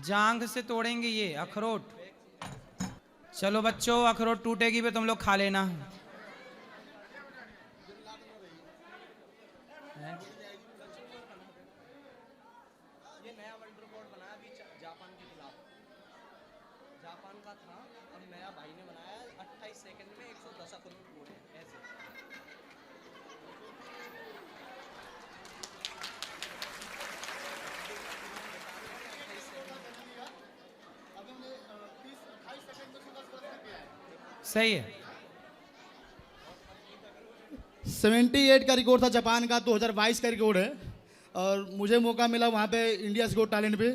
जांघ से तोड़ेंगे ये अखरोट। चलो बच्चों, अखरोट टूटेगी भी तुम लोग खा लेना। ये नया वर्ल्ड रिकॉर्ड बनाया अभी जापान के खिलाफ। जापान का था, अब नया भाई ने बनाया 28 सेकंड में 110 अखरोट तोड़े ऐसे। सही है। 78 का रिकॉर्ड था जापान का, 2022 का रिकॉर्ड है और मुझे मौका मिला वहाँ पे इंडिया गॉट टैलेंट पे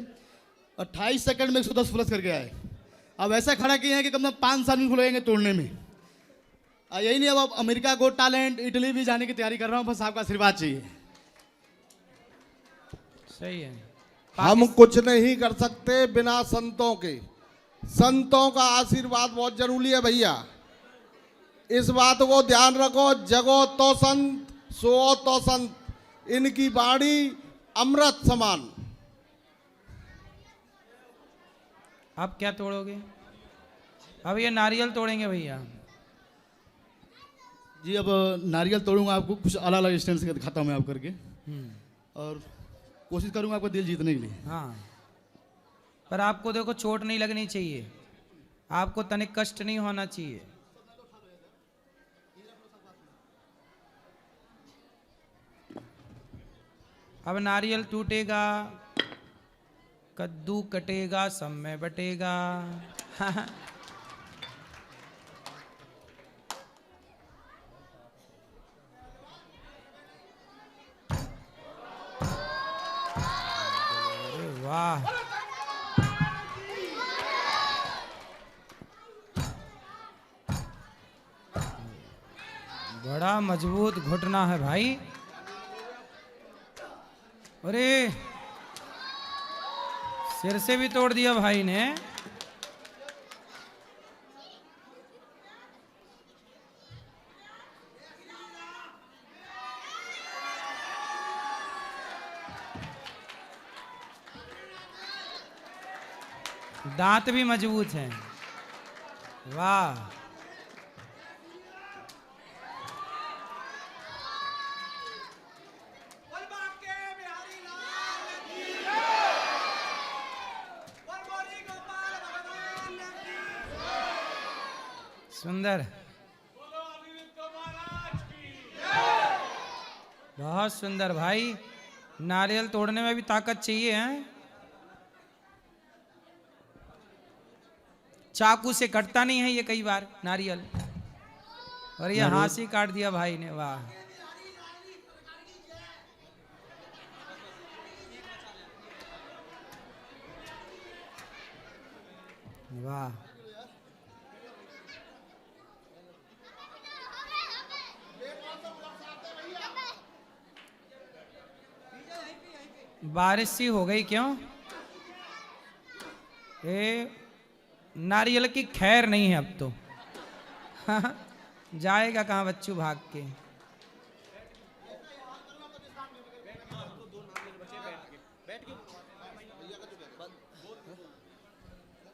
28 सेकंड में 110 प्लस करके आए। अब ऐसा खड़ा किए हैं कि कम से कम 5 साल में लगेंगे तोड़ने में। यही नहीं, अब अमेरिका गॉट टैलेंट, इटली भी जाने की तैयारी कर रहा हूँ, बस आपका आशीर्वाद चाहिए। सही है। हम कुछ नहीं कर सकते बिना संतों के। संतों का आशीर्वाद बहुत जरूरी है भैया, इस बात को ध्यान रखो। जगो तो संत, सो तो संत, इनकी वाणी अमृत समान। आप क्या तोड़ोगे? अब ये नारियल तोड़ेंगे भैया जी। अब नारियल तोड़ूंगा, आपको कुछ अलग अलग स्टैंड से दिखाता हूँ मैं आप करके, और कोशिश करूंगा आपका दिल जीतने के लिए। हाँ, पर आपको देखो चोट नहीं लगनी चाहिए, आपको तनिक कष्ट नहीं होना चाहिए। अब नारियल टूटेगा, कद्दू कटेगा, सब में बटेगा। अरे वाह, बड़ा मजबूत घुटना है भाई। अरे सिर से भी तोड़ दिया भाई ने। दांत भी मजबूत हैं। वाह, सुंदर, बहुत सुंदर भाई। नारियल तोड़ने में भी ताकत चाहिए हैं। चाकू से कटता नहीं है ये कई बार नारियल, और ये हाथ से काट दिया भाई ने। वाह, वाह, बारिश सी हो गई क्यों? नारियल की खैर नहीं है अब तो। जाएगा कहाँ बच्चू भाग के।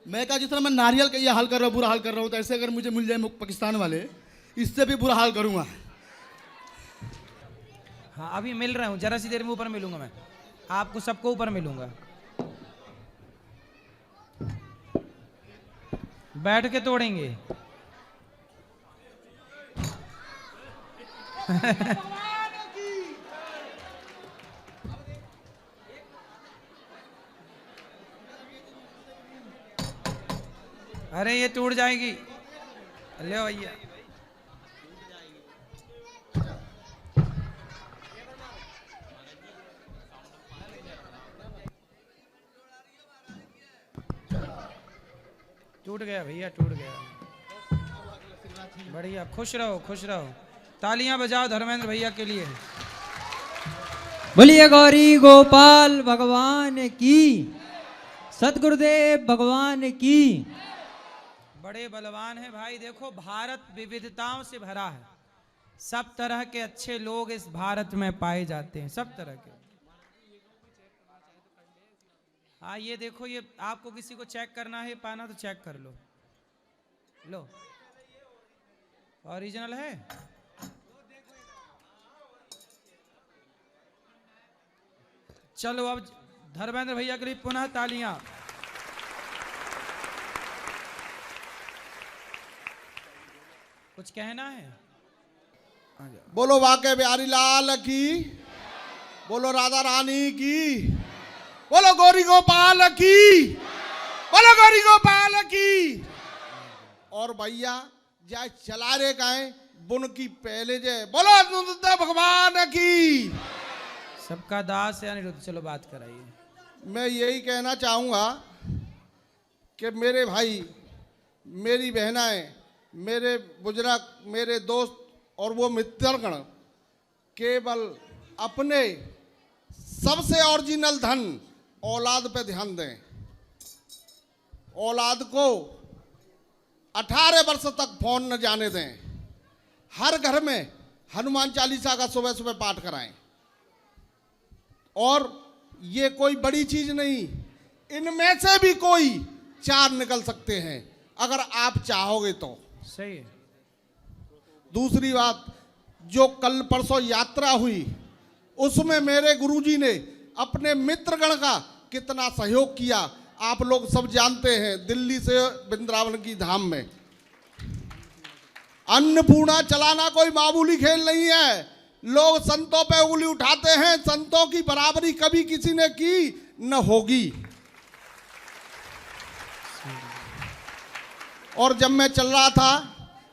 मैं कहा जिस तरह मैं नारियल का ये हाल कर रहा हूँ, बुरा हाल कर रहा हूँ, तो ऐसे अगर मुझे मिल जाए पाकिस्तान वाले, इससे भी बुरा हाल करूँगा। हाँ, अभी मिल रहा हूँ, जरा सी देर में ऊपर मिलूंगा मैं आपको, सबको ऊपर मिलूंगा। बैठ के तोड़ेंगे। अरे ये टूट जाएगी, ले भैया। टूट गया भैया, टूट गया। बढ़िया, खुश रहो, खुश रहो। तालियां बजाओ धर्मेंद्र भैया के लिए। बोलिए गौरी गोपाल भगवान की, सतगुरुदेव भगवान की। बड़े बलवान है भाई। देखो, भारत विविधताओं से भरा है, सब तरह के अच्छे लोग इस भारत में पाए जाते हैं, सब तरह के। हाँ, ये देखो, ये आपको किसी को चेक करना है पाना तो चेक कर लो। लो, ओरिजिनल है। चलो अब धर्मेंद्र भैया के लिए पुनः तालियां। कुछ कहना है? बोलो वाके बिहारी लाल की, बोलो राधा रानी की, बोलो गौरी गोपाल की, बोलो गौरी गोपाल की। और भैया जय चला रे गाय बुन की पहले जय, बोलो अनुरुद्ध भगवान की। सबका दास है अनिरुद्ध। चलो बात कराइए। मैं यही कहना चाहूँगा कि मेरे भाई, मेरी बहनाएं, मेरे बुजुर्ग, मेरे दोस्त और वो मित्रगण केवल अपने सबसे ओरिजिनल धन औलाद पे ध्यान दें। औलाद को 18 वर्ष तक फोन न जाने दें। हर घर में हनुमान चालीसा का सुबह सुबह पाठ कराएं। और ये कोई बड़ी चीज नहीं, इनमें से भी कोई 4 निकल सकते हैं अगर आप चाहोगे तो। सही है। दूसरी बात, जो कल परसों यात्रा हुई उसमें मेरे गुरुजी ने अपने मित्रगण का कितना सहयोग किया आप लोग सब जानते हैं। दिल्ली से वृंदावन की धाम में अन्नपूर्णा चलाना कोई मामूली खेल नहीं है। लोग संतों पे उंगली उठाते हैं, संतों की बराबरी कभी किसी ने की न होगी। और जब मैं चल रहा था,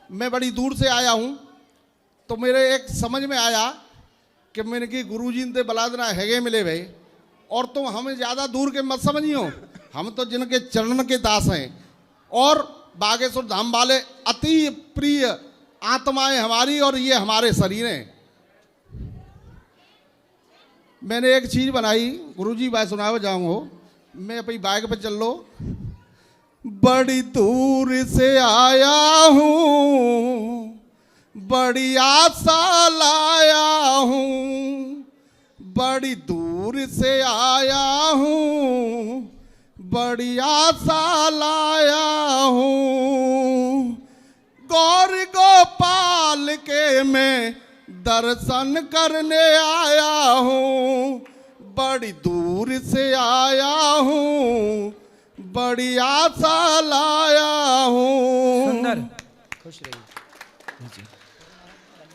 मैं बड़ी दूर से आया हूं, तो मेरे एक समझ में आया कि मैंने कि गुरुजी ने बलादना हैगे मिले भाई, और तुम हमें ज़्यादा दूर के मत समझियो, हम तो जिनके चरण के दास हैं और बागेश्वर धाम वाले अति प्रिय आत्माएं हमारी, और ये हमारे शरीर हैं। मैंने एक चीज़ बनाई, गुरुजी बाय सुनाओ जाऊँ, मैं अपनी बाइक पे चल लो। बड़ी दूर से आया हूँ, बड़ी आशा लाया हूँ, बड़ी दूर से आया हूँ, बड़ी आशा लाया हूँ। गौर गोपाल के मैं दर्शन करने आया हूँ, बड़ी दूर से आया हूँ, बड़ी आशा लाया हूँ। सुंदर, खुश रहिए।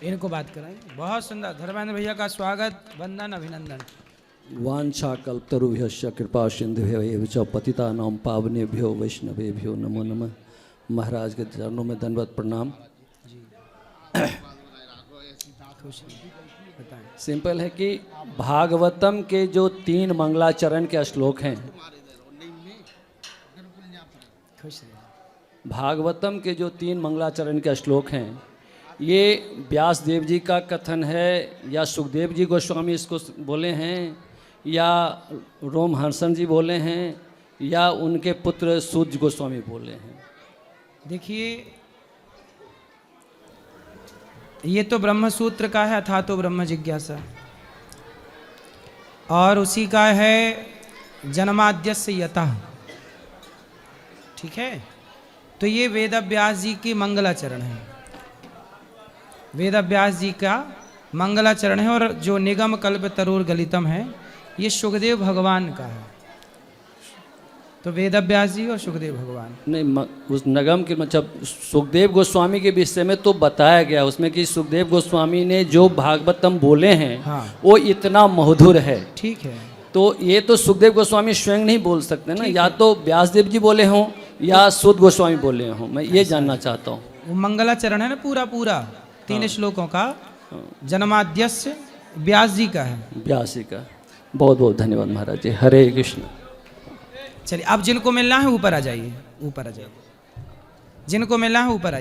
इनको बात कराएं। बहुत सुंदर। धर्मेंद्र भैया का स्वागत, वंदन, अभिनंदन। वांछा कल्पतरुभ्यश्च कृपा सिंधुभ्यैव च पतितानां पावनेभ्यो वैष्णवेभ्यो नमो नमः। महाराज के चरणों में दंडवत प्रणाम। सिंपल है कि भागवतम के जो 3 मंगलाचरण के श्लोक हैं, भागवतम के जो 3 मंगलाचरण के श्लोक हैं, ये व्यास देव जी का कथन है या सुखदेव जी गोस्वामी इसको बोले हैं या रोमहर्षण जी बोले हैं या उनके पुत्र सूर्य गोस्वामी बोले हैं। देखिए, ये तो ब्रह्म सूत्र का है, था तो ब्रह्म जिज्ञासा, और उसी का है जन्माद्यस्य यतः। ठीक है, तो ये वेद व्यास जी की मंगलाचरण है, वेद व्यास जी का मंगलाचरण है। और जो निगम कल्प तरुर गलितम है, ये सुखदेव भगवान का है। तो वेद व्यास जी और सुखदेव भगवान नहीं, उस नगम के मतलब सुखदेव गोस्वामी के विषय में तो बताया गया उसमें कि सुखदेव गोस्वामी ने जो भागवतम बोले हैं, हाँ, वो इतना मधुर है। ठीक है, तो ये तो सुखदेव गोस्वामी स्वयं नहीं बोल सकते ना, या तो व्यासदेव जी बोले हों या सूत गोस्वामी बोले हों। मैं ये जानना चाहता हूँ। वो मंगलाचरण है ना, पूरा पूरा 3 श्लोकों का, जन्माद्यस्य व्यास जी का है। व्यास जी का। बहुत बहुत धन्यवाद महाराज जी। हरे कृष्ण। चलिए, अब जिनको मिलना है ऊपर आ जाइए, ऊपर आ जाइए। जिनको मिलना है ऊपर आ जाइए।